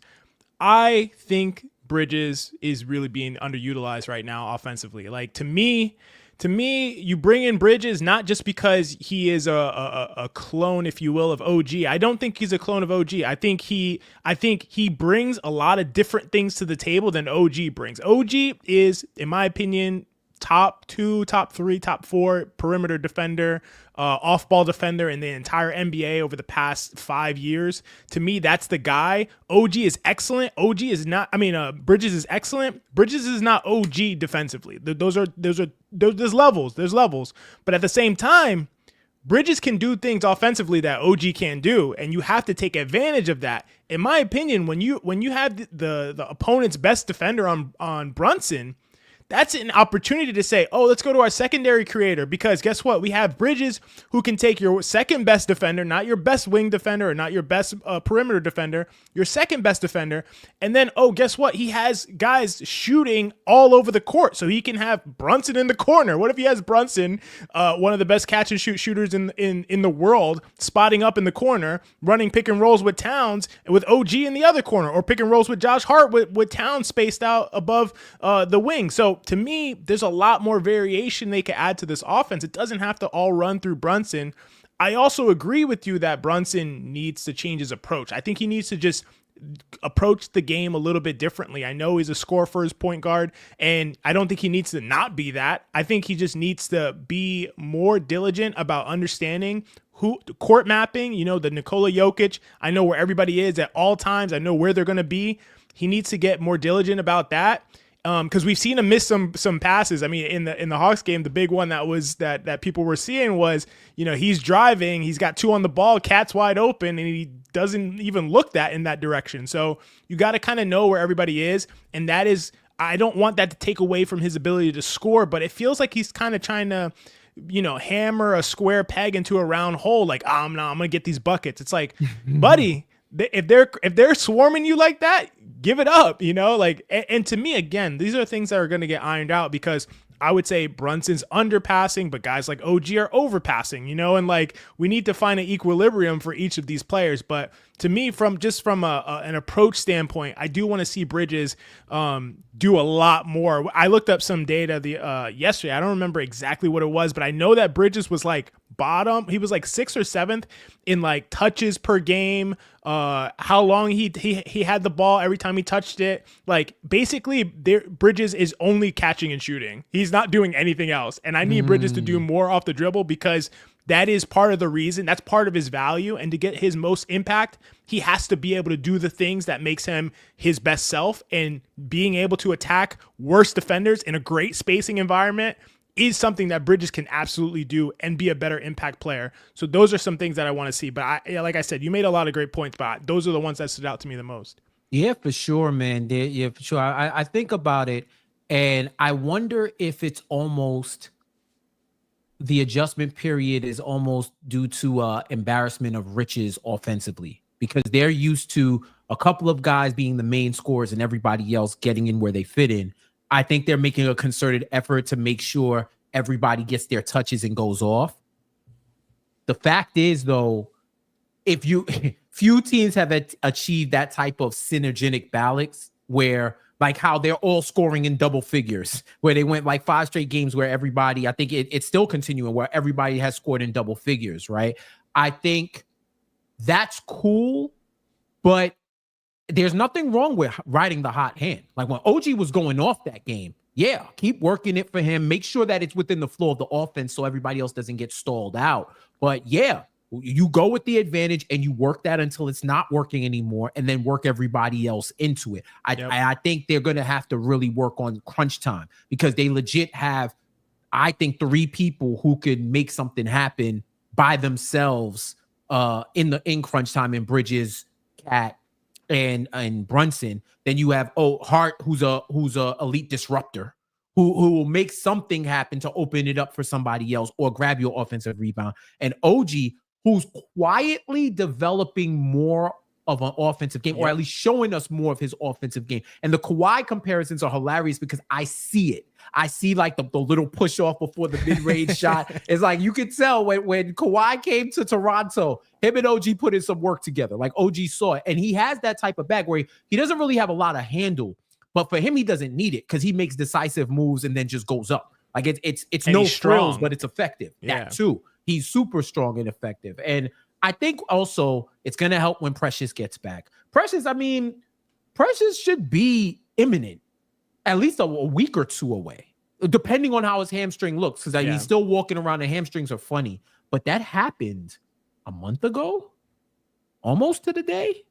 I think Bridges is really being underutilized right now offensively. Like, to me, you bring in Bridges not just because he is a clone, if you will, of OG. I don't think he's a clone of OG. I think he brings a lot of different things to the table than OG brings. OG is, in my opinion, top 2, top 3, top 4 perimeter defender, off-ball defender in the entire NBA over the past 5 years. To me, that's the guy. OG is excellent. Bridges is excellent. Bridges is not OG defensively. There's levels. But at the same time, Bridges can do things offensively that OG can't do, and you have to take advantage of that. In my opinion, when you have the opponent's best defender on Brunson, that's an opportunity to say, oh, let's go to our secondary creator, because guess what? We have Bridges who can take your second best defender, not your best wing defender or not your best perimeter defender, your second best defender. And then, oh, guess what? He has guys shooting all over the court. So he can have Brunson in the corner. What if he has Brunson, one of the best catch and shoot shooters in the world, spotting up in the corner, running pick and rolls with Towns with OG in the other corner, or pick and rolls with Josh Hart with Towns spaced out above the wing. So to me, there's a lot more variation they could add to this offense. It doesn't have to all run through Brunson. I also agree with you that Brunson needs to change his approach. I think he needs to just approach the game a little bit differently. I know he's a scorer for his point guard, and I don't think he needs to not be that. I think he just needs to be more diligent about understanding court mapping, the Nikola Jokic. I know where everybody is at all times. I know where they're going to be. He needs to get more diligent about that. Because we've seen him miss some passes. I mean, in the Hawks game, the big one that people were seeing was, he's driving, he's got 2 on the ball, Cat's wide open, and he doesn't even look in that direction. So you got to kind of know where everybody is, and that is, I don't want that to take away from his ability to score, but it feels like he's kind of trying to, hammer a square peg into a round hole. Like, I'm gonna get these buckets. It's like, buddy, if they're swarming you like that, give it up, and to me, again, these are things that are going to get ironed out, because I would say Brunson's underpassing, but guys like OG are overpassing, and we need to find an equilibrium for each of these players. But to me, from an approach standpoint, I do want to see Bridges do a lot more. I looked up some data yesterday. I don't remember exactly what it was, but I know that Bridges was bottom. He was 6th or 7th in touches per game, how long he had the ball every time he touched it. Basically, Bridges is only catching and shooting. He's not doing anything else. And I need Bridges to do more off the dribble, because that is part of the reason. That's part of his value. And to get his most impact, he has to be able to do the things that makes him his best self. And being able to attack worse defenders in a great spacing environment is something that Bridges can absolutely do and be a better impact player. So those are some things that I want to see. But like I said, you made a lot of great points, but those are the ones that stood out to me the most. Yeah, for sure, man. Yeah, for sure. I think about it, and I wonder if it's almost the adjustment period is almost due to embarrassment of riches offensively, because they're used to a couple of guys being the main scorers and everybody else getting in where they fit in. I think they're making a concerted effort to make sure everybody gets their touches and goes off. The fact is, though, few teams have achieved that type of synergetic balance where like how they're all scoring in double figures, where they went like 5 straight games where everybody, I think it's still continuing where everybody has scored in double figures, right? I think that's cool, but there's nothing wrong with riding the hot hand. Like when OG was going off that game, yeah, keep working it for him. Make sure that it's within the flow of the offense so everybody else doesn't get stalled out. But yeah, you go with the advantage and you work that until it's not working anymore, and then work everybody else into it. I think they're going to have to really work on crunch time, because they legit have, I think, 3 people who could make something happen by themselves in crunch time, in Bridges, Cat, and Brunson. Then you have Hart, who's a elite disruptor, who will make something happen to open it up for somebody else or grab your offensive rebound. And OG, who's quietly developing more of an offensive game, or at least showing us more of his offensive game. And the Kawhi comparisons are hilarious because I see it. I see like the little push off before the mid-range shot. It's like you could tell when Kawhi came to Toronto, him and OG put in some work together. Like OG saw it. And he has that type of bag where he doesn't really have a lot of handle, but for him, he doesn't need it because he makes decisive moves and then just goes up. Like it's no frills, but it's effective. Yeah. That too. He's super strong and effective. And I think also it's going to help when Precious gets back. Precious should be imminent, at least a week or 2 away, depending on how his hamstring looks. Because he's still walking around. The hamstrings are funny. But that happened a month ago, almost to the day.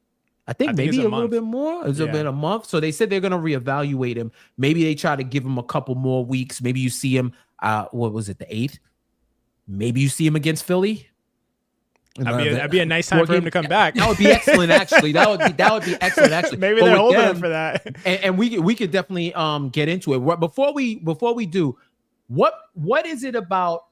I think maybe a little bit more. It's been a month. So they said they're going to reevaluate him. Maybe they try to give him a couple more weeks. Maybe you see him, what was it, the 8th? Maybe you see him against Philly. That'd be a nice time for him to come back. That would be excellent, actually. That would be excellent, actually. Maybe they're holding him for that. And we could definitely get into it. Before we do, what is it about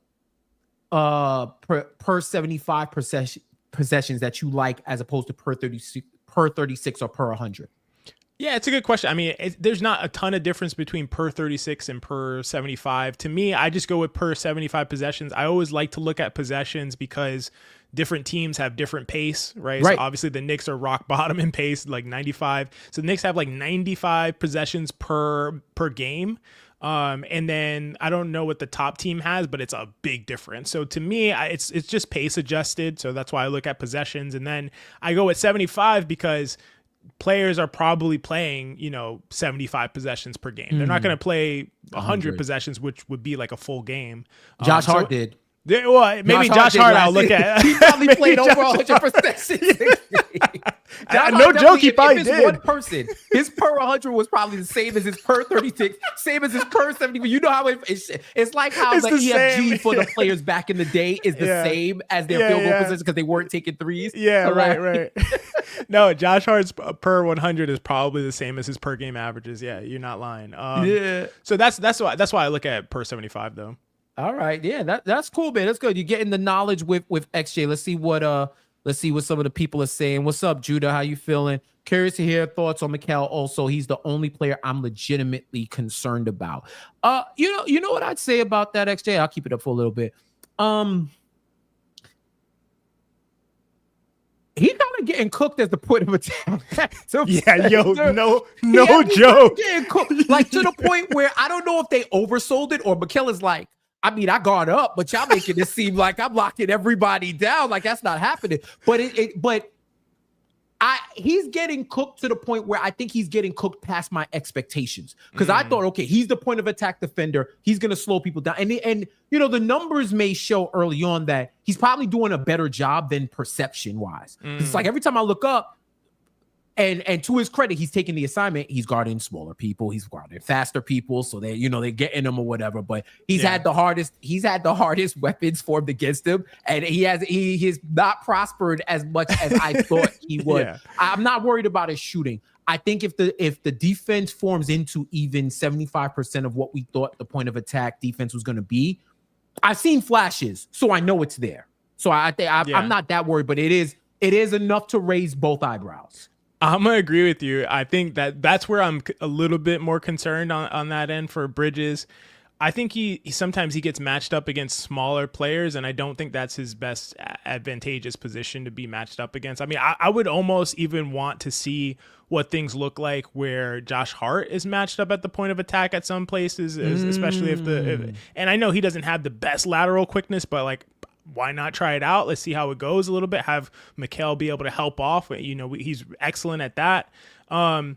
per 75 possessions that you like as opposed to per 36 or per 100? Yeah, it's a good question. I mean, there's not a ton of difference between per 36 and per 75. To me, I just go with per 75 possessions. I always like to look at possessions because different teams have different pace, right? So obviously the Knicks are rock bottom in pace, like 95. So the Knicks have like 95 possessions per game. And then I don't know what the top team has, but it's a big difference. So to me, it's just pace adjusted. So that's why I look at possessions. And then I go with 75 because players are probably playing, 75 possessions per game. They're not going to play 100 possessions, which would be like a full game. Josh Hart did. Well, maybe Josh Hart I'll look at. He probably played over 100%. No joke, he probably did. One person, his per 100 was probably the same as his per 36, same as his per 70. You know how it's like how the EFG for the players back in the day is the same as their field goal position because they weren't taking threes. Yeah, so right. No, Josh Hart's per 100 is probably the same as his per game averages. Yeah, you're not lying. So that's why I look at per 75 though. All right, yeah, that's cool, man. That's good. You're getting the knowledge with XJ. Let's see what some of the people are saying. What's up, Judah? How you feeling? Curious to hear thoughts on Mikal. Also, he's the only player I'm legitimately concerned about. You know what I'd say about that, XJ? I'll keep it up for a little bit. He's kind of getting cooked as the point of attack. No joke. Getting cooked, like to the point where I don't know if they oversold it or Mikal is like, I mean, I got up, but y'all making it seem like I'm locking everybody down. Like that's not happening. But he's getting cooked to the point where I think he's getting cooked past my expectations. Because I thought, okay, he's the point of attack defender. He's going to slow people down. And the numbers may show early on that he's probably doing a better job than perception wise. It's like every time I look up, and to his credit, he's taking the assignment. He's guarding smaller people. He's guarding faster people. So they're getting him or whatever. But he's had the hardest weapons formed against him. And he has not prospered as much as I thought he would. Yeah. I'm not worried about his shooting. I think if the defense forms into even 75% of what we thought the point of attack defense was going to be, I've seen flashes, so I know it's there. So I think I'm not that worried, but it is enough to raise both eyebrows. I'm going to agree with you. I think that's where I'm a little bit more concerned on that end for Bridges. I think he sometimes he gets matched up against smaller players, and I don't think that's his best advantageous position to be matched up against. I mean, I would almost even want to see what things look like where Josh Hart is matched up at the point of attack at some places, especially and I know he doesn't have the best lateral quickness, but like, why not try it out? Let's see how it goes a little bit. Have Mikal be able to help off. You know, he's excellent at that. But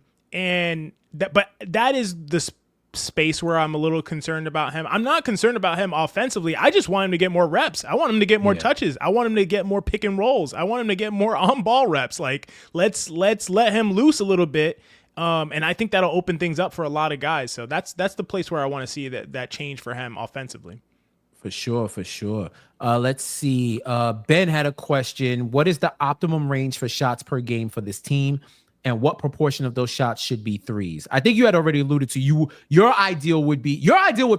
that is the space where I'm a little concerned about him. I'm not concerned about him offensively. I just want him to get more reps. I want him to get more touches. I want him to get more pick and rolls. I want him to get more on ball reps. Like, let's let him loose a little bit. And I think that'll open things up for a lot of guys. So that's the place where I want to see that change for him offensively. For sure. Let's see. Ben had a question. What is the optimum range for shots per game for this team? And what proportion of those shots should be threes? I think you had already alluded to your ideal would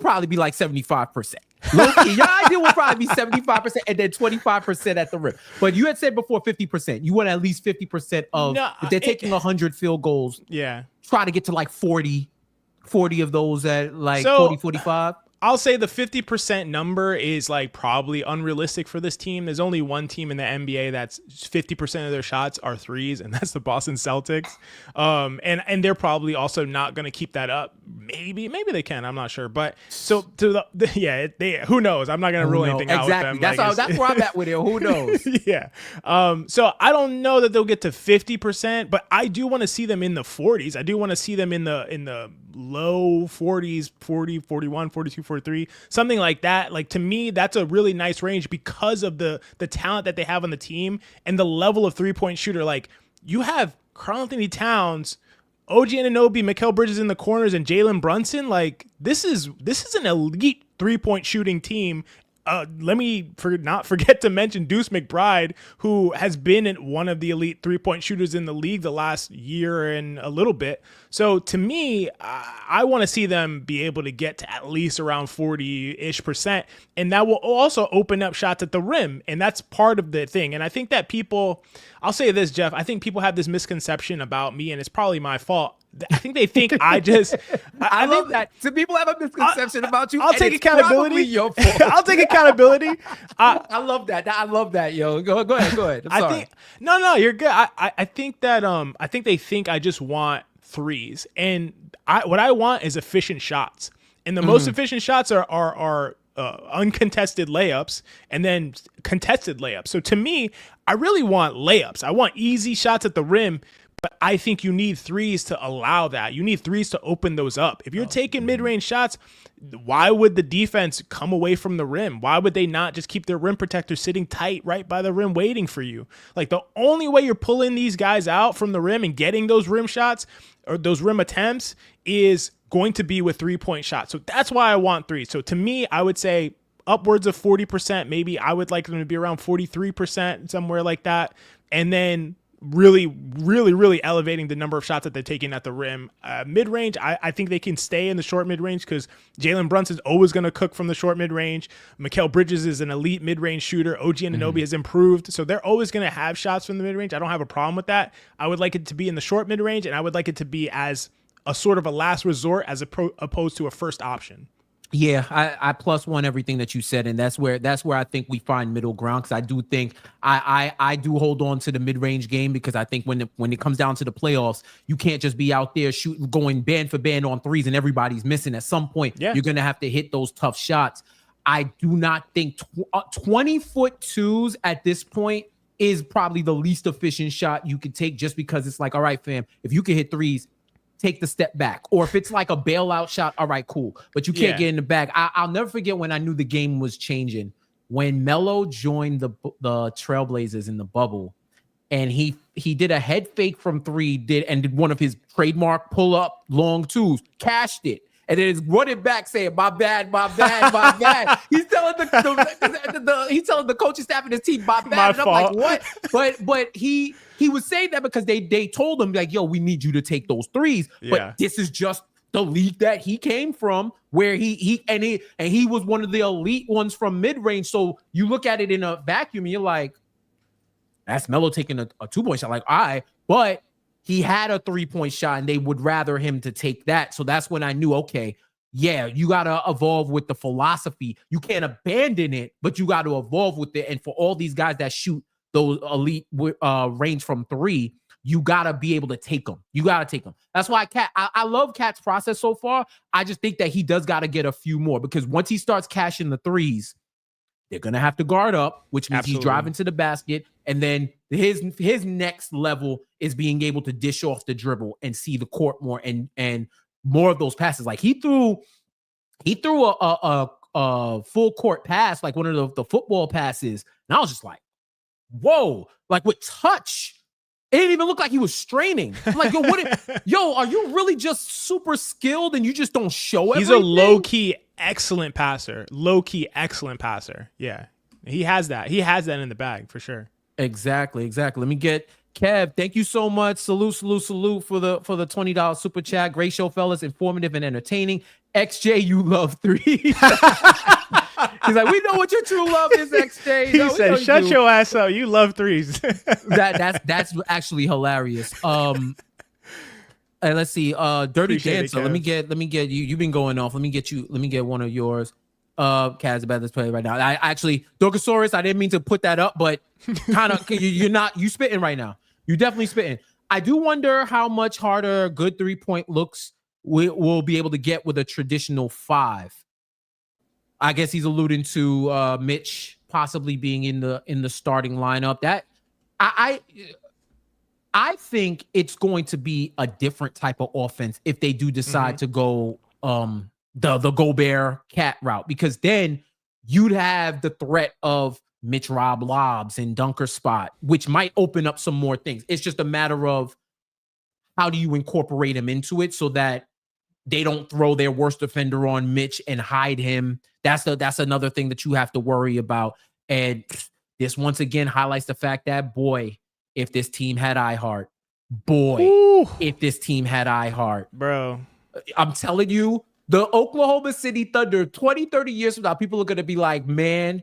probably be like 75%. Your ideal would probably be 75% and then 25% at the rim. But you had said before 50%. You want at least 50% of if they're taking 100 field goals. Yeah. Try to get to like 40 of those at like 40, 45. I'll say the 50% number is like probably unrealistic for this team. There's only one team in the NBA that's 50% of their shots are threes, and that's the Boston Celtics. And they're probably also not going to keep that up. Maybe they can. I'm not sure. But so who knows? I'm not going to rule anything out with them. That's where I'm at with it. Who knows? Yeah. So I don't know that they'll get to 50%, but I do want to see them in the 40s. I do want to see them in the low 40s, 40, 41, 42, 43, something like that. Like, to me, that's a really nice range because of the talent that they have on the team and the level of three-point shooter. Like, you have Karl-Anthony Towns, OG Anunoby, Mikal Bridges in the corners, and Jalen Brunson. Like, this is an elite three-point shooting team. Let me not forget to mention Deuce McBride, who has been one of the elite three-point shooters in the league the last year and a little bit. So to me, I want to see them be able to get to at least around 40-ish%. And that will also open up shots at the rim. And that's part of the thing. And I think that I'll say this, Jeff, I think people have this misconception about me, and it's probably my fault. I think they think I love that. So people have a misconception about you. I'll take accountability. Your fault. I'll take accountability. I love that. I love that, yo. Go ahead. I'm sorry. No, you're good. I think that I think they think I just want threes, and what I want is efficient shots, and the most efficient shots are uncontested layups and then contested layups. So to me, I really want layups. I want easy shots at the rim. But I think you need threes to allow that. You need threes to open those up. If you're taking mid-range shots, why would the defense come away from the rim? Why would they not just keep their rim protector sitting tight right by the rim waiting for you? Like, the only way you're pulling these guys out from the rim and getting those rim shots or those rim attempts is going to be with three-point shots. So that's why I want threes. So to me, I would say upwards of 40%. Maybe I would like them to be around 43%, somewhere like that. And then really, really, really elevating the number of shots that they're taking at the rim. Mid-range, I think they can stay in the short mid-range because Jalen Brunson's always going to cook from the short mid-range. Mikal Bridges is an elite mid-range shooter. OG Anunoby has improved. So they're always going to have shots from the mid-range. I don't have a problem with that. I would like it to be in the short mid-range, and I would like it to be as a sort of a last resort as opposed to a first option. Yeah, I plus one everything that you said, and that's where I think we find middle ground, because I do think I do hold on to the mid-range game, because I think when it comes down to the playoffs, you can't just be out there shooting, going band for band on threes and everybody's missing. At some point, you're going to have to hit those tough shots. I do not think 20-foot twos at this point is probably the least efficient shot you could take, just because it's like, all right, fam, if you can hit threes, take the step back. Or if it's like a bailout shot, all right, cool. But you can't get in the bag. I'll never forget when I knew the game was changing, when Melo joined the Trailblazers in the bubble, and he did a head fake from three, did one of his trademark pull-up long twos, cashed it, and then is running back saying, my bad. He's telling he's telling the coaching staff and his team, my bad. And I'm like, what? But he was saying that because they told him, like, yo, we need you to take those threes. But this is just the league that he came from, where he was one of the elite ones from mid-range. So you look at it in a vacuum and you're like, that's Melo taking a 2-point shot. Like, all right, but he had a 3-point shot and they would rather him to take that. So that's when I knew, okay, yeah, you got to evolve with the philosophy. You can't abandon it, but you got to evolve with it. And for all these guys that shoot those elite range from three, you got to be able to take them. You got to take them. That's why I love Cat's process so far. I just think that he does got to get a few more, because once he starts cashing the threes, they're going to have to guard up, which means he's driving to the basket. And then his next level is being able to dish off the dribble and see the court more and more of those passes. Like he threw a full court pass, like one of the football passes. And I was just like, whoa, like with touch. It didn't even look like he was straining. I'm like, yo, are you really just super skilled and you just don't show everything? He's a low-key excellent passer. Low-key excellent passer. Yeah. He has that. He has that in the bag for sure. Exactly. Let me get Kev. Thank you so much. Salute for the $20 super chat. Great show, fellas. Informative and entertaining. XJ, you love threes. He's like, we know what your true love is, XJ. He said, shut your ass up. You love threes. That's actually hilarious. And let's see. Dirty Appreciate Dancer. Let me get you. You've been going off. Let me get one of yours. Kaz about this play right now. I actually, Dorkosaurus, I didn't mean to put that up, but kind of you spitting right now. You definitely spitting. I do wonder how much harder good 3-point looks we'll be able to get with a traditional 5. I guess he's alluding to Mitch possibly being in the starting lineup. That I think it's going to be a different type of offense if they do decide to go the Gobert Cat route, because then you'd have the threat of Mitch Rob lobs and dunker spot, which might open up some more things. It's just a matter of how do you incorporate him into it so that they don't throw their worst defender on Mitch and hide him. That's another thing that you have to worry about. And this once again highlights the fact that, boy, if this team had iHeart, if this team had iHeart, bro, I'm telling you, the Oklahoma City Thunder 20, 30 years from now, people are going to be like, man,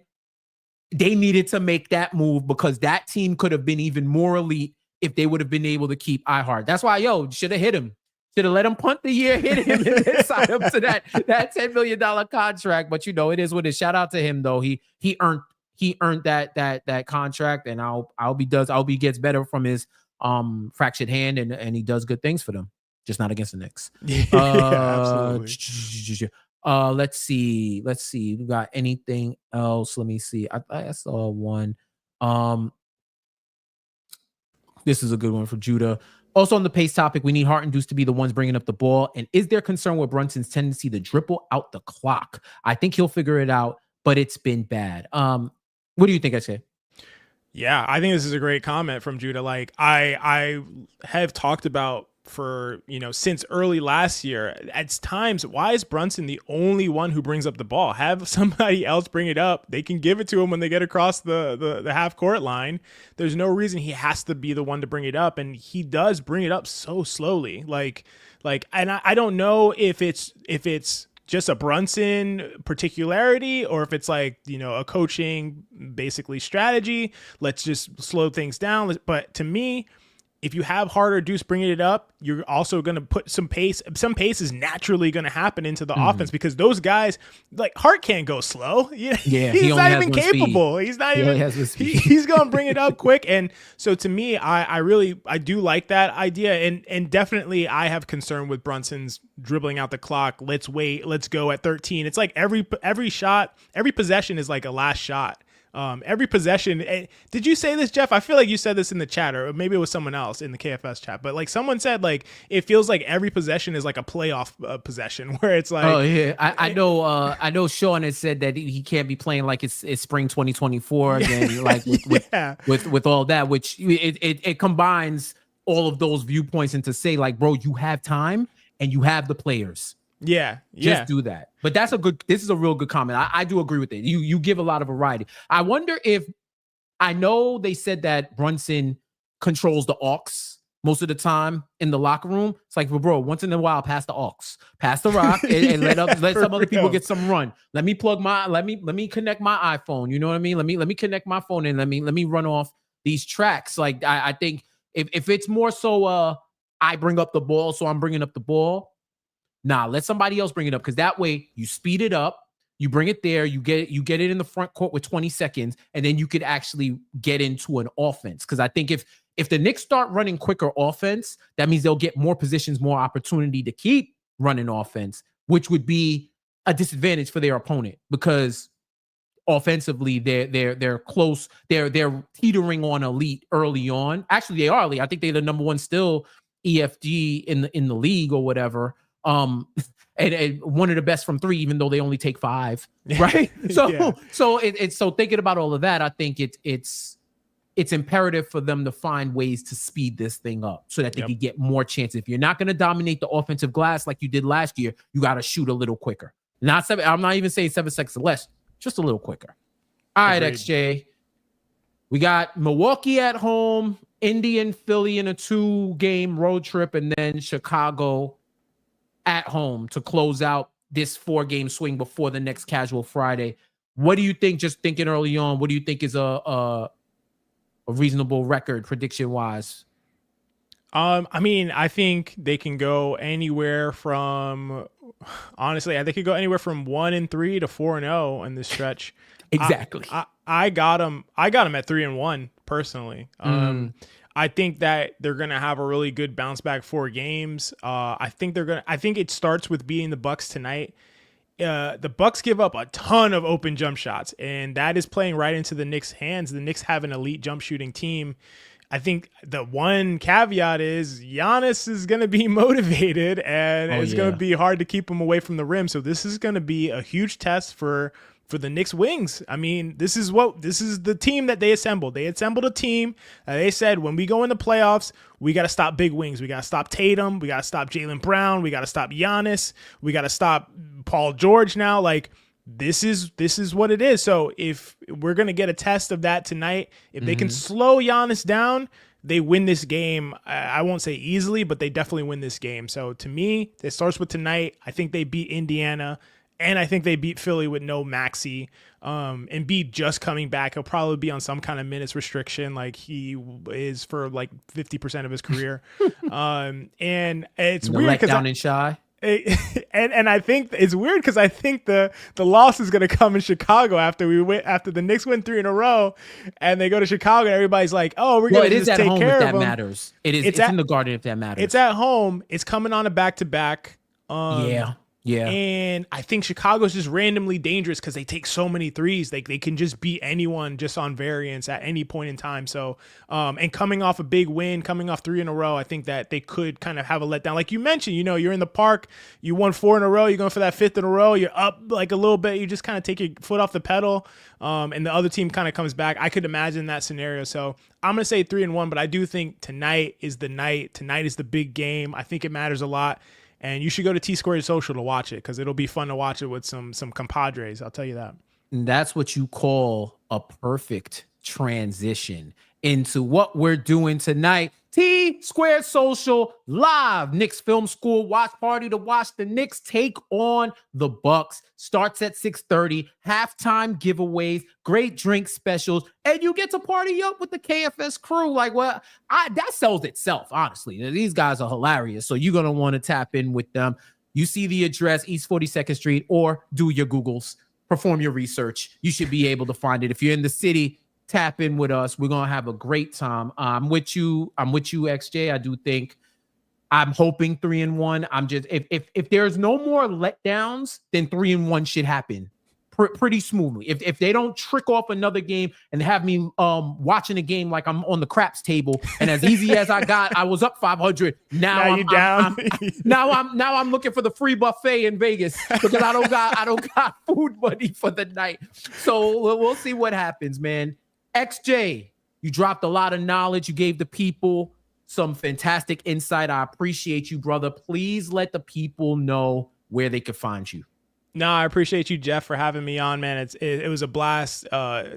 they needed to make that move because that team could have been even more elite if they would have been able to keep iHeart. That's why, should have hit him. Should have let him punt the year, hit him, and sign up to that $10 million contract. But it is what it is. Shout out to him though. He earned that contract, and I hope he gets better from his fractured hand, and he does good things for them. Just not against the Knicks. Absolutely. Let's see. We got anything else? Let me see. I saw one. This is a good one for Judah. Also on the pace topic, we need Hart and Deuce to be the ones bringing up the ball. And is there concern with Brunson's tendency to dribble out the clock? I think he'll figure it out, but it's been bad. What do you think, SK? Yeah, I think this is a great comment from Judah. Like I have talked about for, since early last year, at times, why is Brunson the only one who brings up the ball? Have somebody else bring it up. They can give it to him when they get across the half court line. There's no reason he has to be the one to bring it up. And he does bring it up so slowly. And I don't know if it's just a Brunson particularity or if it's like, a coaching basically strategy. Let's just slow things down. But to me, if you have Hart or Deuce bringing it up, you're also going to put some pace. Some pace is naturally going to happen into the offense because those guys, like Hart, can't go slow. He's not even capable. Speed. He's not even. He's going to bring it up quick. And so to me, I do like that idea. And definitely, I have concern with Brunson's dribbling out the clock. Let's wait. Let's go at 13. It's like every shot, every possession is like a last shot. Every possession. Did you say this, Jeff? I feel like you said this in the chat, or maybe it was someone else in the KFS chat. But like someone said, like it feels like every possession is like a playoff possession, where it's like, oh yeah, I know. Sean has said that he can't be playing like it's spring 2024 again, like with all that, which it combines all of those viewpoints into say like, bro, you have time and you have the players. Just do that. But this is a real good comment. I do agree with it. You give a lot of variety. I wonder if, I know they said that Brunson controls the aux most of the time in the locker room. It's like, well, bro, once in a while, pass the aux, pass the rock, and let some other people get some run. Let me connect my iPhone. You know what I mean? Let me connect my phone and let me run off these tracks. Like I think if it's more so I bring up the ball, so I'm bringing up the ball. Nah, let somebody else bring it up, because that way you speed it up. You bring it there, you get it in the front court with 20 seconds, and then you could actually get into an offense. Because I think if the Knicks start running quicker offense, that means they'll get more positions, more opportunity to keep running offense, which would be a disadvantage for their opponent, because offensively they're close, they're teetering on elite early on. Actually, they are elite. I think they're the number one still EFG in the league or whatever. And one of the best from three, even though they only take 5, right? So, yeah. So thinking about all of that, I think it's imperative for them to find ways to speed this thing up so that they can get more chances. If you're not going to dominate the offensive glass like you did last year, you got to shoot a little quicker. I'm not even saying 7 seconds or less, just a little quicker. All right, XJ. We got Milwaukee at home, Indy and Philly in a 2-game road trip, and then Chicago at home to close out this 4-game swing before the next casual Friday. What do you think, just thinking early on, what do you think is a reasonable record prediction-wise? I mean, I think they can go anywhere from, honestly, I think they could go anywhere from 1-3 to 4-0 in this stretch. Exactly. I got them at 3-1 personally. I think that they're going to have a really good bounce back 4 games. I think it starts with beating the Bucks tonight. The Bucks give up a ton of open jump shots, and that is playing right into the Knicks' hands. The Knicks have an elite jump shooting team. I think the one caveat is Giannis is going to be motivated, and it's going to be hard to keep him away from the rim. So this is going to be a huge test for the Knicks wings. I mean, this is the team that they assembled. They assembled a team. They said, when we go in the playoffs, we got to stop big wings. We got to stop Tatum. We got to stop Jaylen Brown. We got to stop Giannis. We got to stop Paul George now. Like, this is what it is. So if we're going to get a test of that tonight, if they can slow Giannis down, they win this game. I won't say easily, but they definitely win this game. So to me, it starts with tonight. I think they beat Indiana. And I think they beat Philly with no Maxey. Embiid just coming back. He'll probably be on some kind of minutes restriction like he is for like 50% of his career. And it's weird because and I think it's weird because I think the loss is going to come in Chicago after the Knicks win 3 in a row, and they go to Chicago and everybody's like, oh, we're going to just take care of them. It is at home if that matters. It's in the Garden if that matters. It's at home. It's coming on a back-to-back. Yeah. And I think Chicago's just randomly dangerous because they take so many threes. They can just beat anyone just on variance at any point in time. So, and coming off a big win, coming off 3 in a row, I think that they could kind of have a letdown. Like you mentioned, you're in the park, you won 4 in a row, you're going for that 5th in a row, you're up like a little bit, you just kind of take your foot off the pedal, and the other team kind of comes back. I could imagine that scenario. So I'm going to say 3-1, but I do think tonight is the night. Tonight is the big game. I think it matters a lot. And you should go to T-Squared Social to watch it because it'll be fun to watch it with some compadres. I'll tell you that. And that's what you call a perfect transition into what we're doing tonight. T-Squared Social live Knicks Film School watch party to watch the Knicks take on the Bucks. Starts at 6:30. Halftime giveaways, great drink specials, and you get to party up with the KFS crew. Like, well, that sells itself, honestly. These guys are hilarious, so you're gonna want to tap in with them. You see the address, East 42nd Street, or do your Googles, perform your research. You should be able to find it. If you're in the city, tap in with us. We're gonna have a great time. I'm with you, XJ. I do think I'm hoping 3-1. I'm just if there's no more letdowns, then 3-1 should happen pretty smoothly. If they don't trick off another game and have me watching a game like I'm on the craps table, and as easy as I was up 500. Now I'm down. Now I'm looking for the free buffet in Vegas because I don't got food money for the night. So we'll see what happens, man. XJ, you dropped a lot of knowledge. You gave the people some fantastic insight. I appreciate you, brother. Please let the people know where they can find you. No, I appreciate you, Jeff, for having me on, man. It was a blast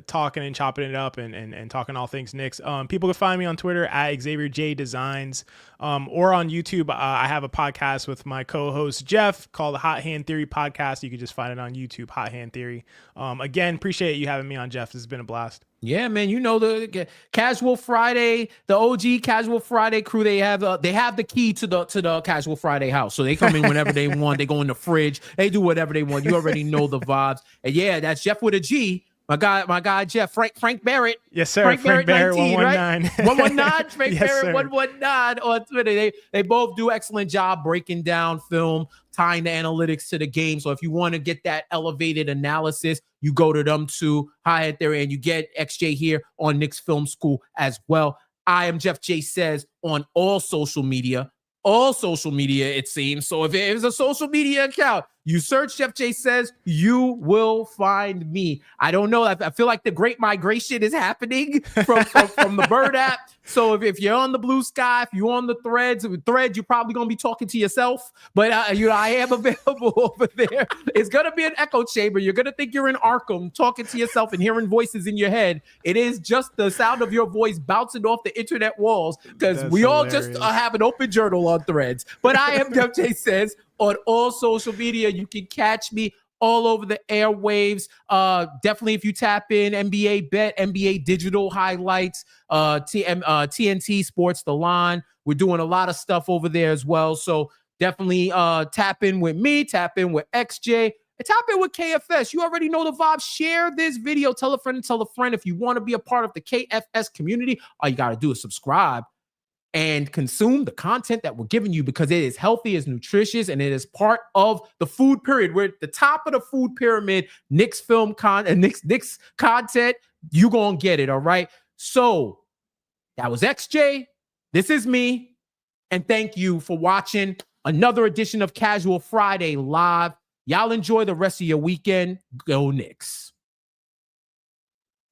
talking and chopping it up and talking all things Knicks. People can find me on Twitter at Xavier J Designs, or on YouTube. I have a podcast with my co-host Jeff called the Hot Hand Theory Podcast. You can just find it on YouTube, Hot Hand Theory. Again, appreciate you having me on, Jeff. This has been a blast. Yeah, man. You know the Casual Friday, the OG Casual Friday crew. They have the key to the Casual Friday house, so they come in whenever they want. They go in the fridge. They do whatever they want. You already know the vibes. And yeah, that's Jeff with a G. My guy Jeff, Frank Barrett. Yes, sir. Frank Barrett 19, 119. Right? 119, Frank Yes, Barrett sir. 119 on Twitter. They both do excellent job breaking down film, tying the analytics to the game. So if you want to get that elevated analysis, you go to them too. Hi at there, and you get XJ here on Knicks Film School as well. I am Jeff J Says on all social media, it seems. So if it's a social media account, you search Jeff J Says, you will find me. I don't know. I feel like the great migration is happening from the Bird app. So if you're on the Blue Sky, if you're on the Threads, you're probably going to be talking to yourself. But I am available over there. It's going to be an echo chamber. You're going to think you're in Arkham talking to yourself and hearing voices in your head. It is just the sound of your voice bouncing off the internet walls because we hilarious. All just have an open journal on Threads. But I am Jeff J Says on all social media. You can catch me all over the airwaves. Definitely if you tap in NBA Bet, NBA Digital Highlights, TNT Sports The Line. We're doing a lot of stuff over there as well. So definitely tap in with me, tap in with XJ, and tap in with KFS. You already know the vibe. Share this video. Tell a friend and tell a friend. If you want to be a part of the KFS community, all you got to do is subscribe and consume the content that we're giving you because it is healthy, it's nutritious, and it is part of the food pyramid. We're at the top of the food pyramid. Knicks content, you gonna get it, all right? So that was XJ. This is me. And thank you for watching another edition of Casual Friday Live. Y'all enjoy the rest of your weekend. Go Knicks.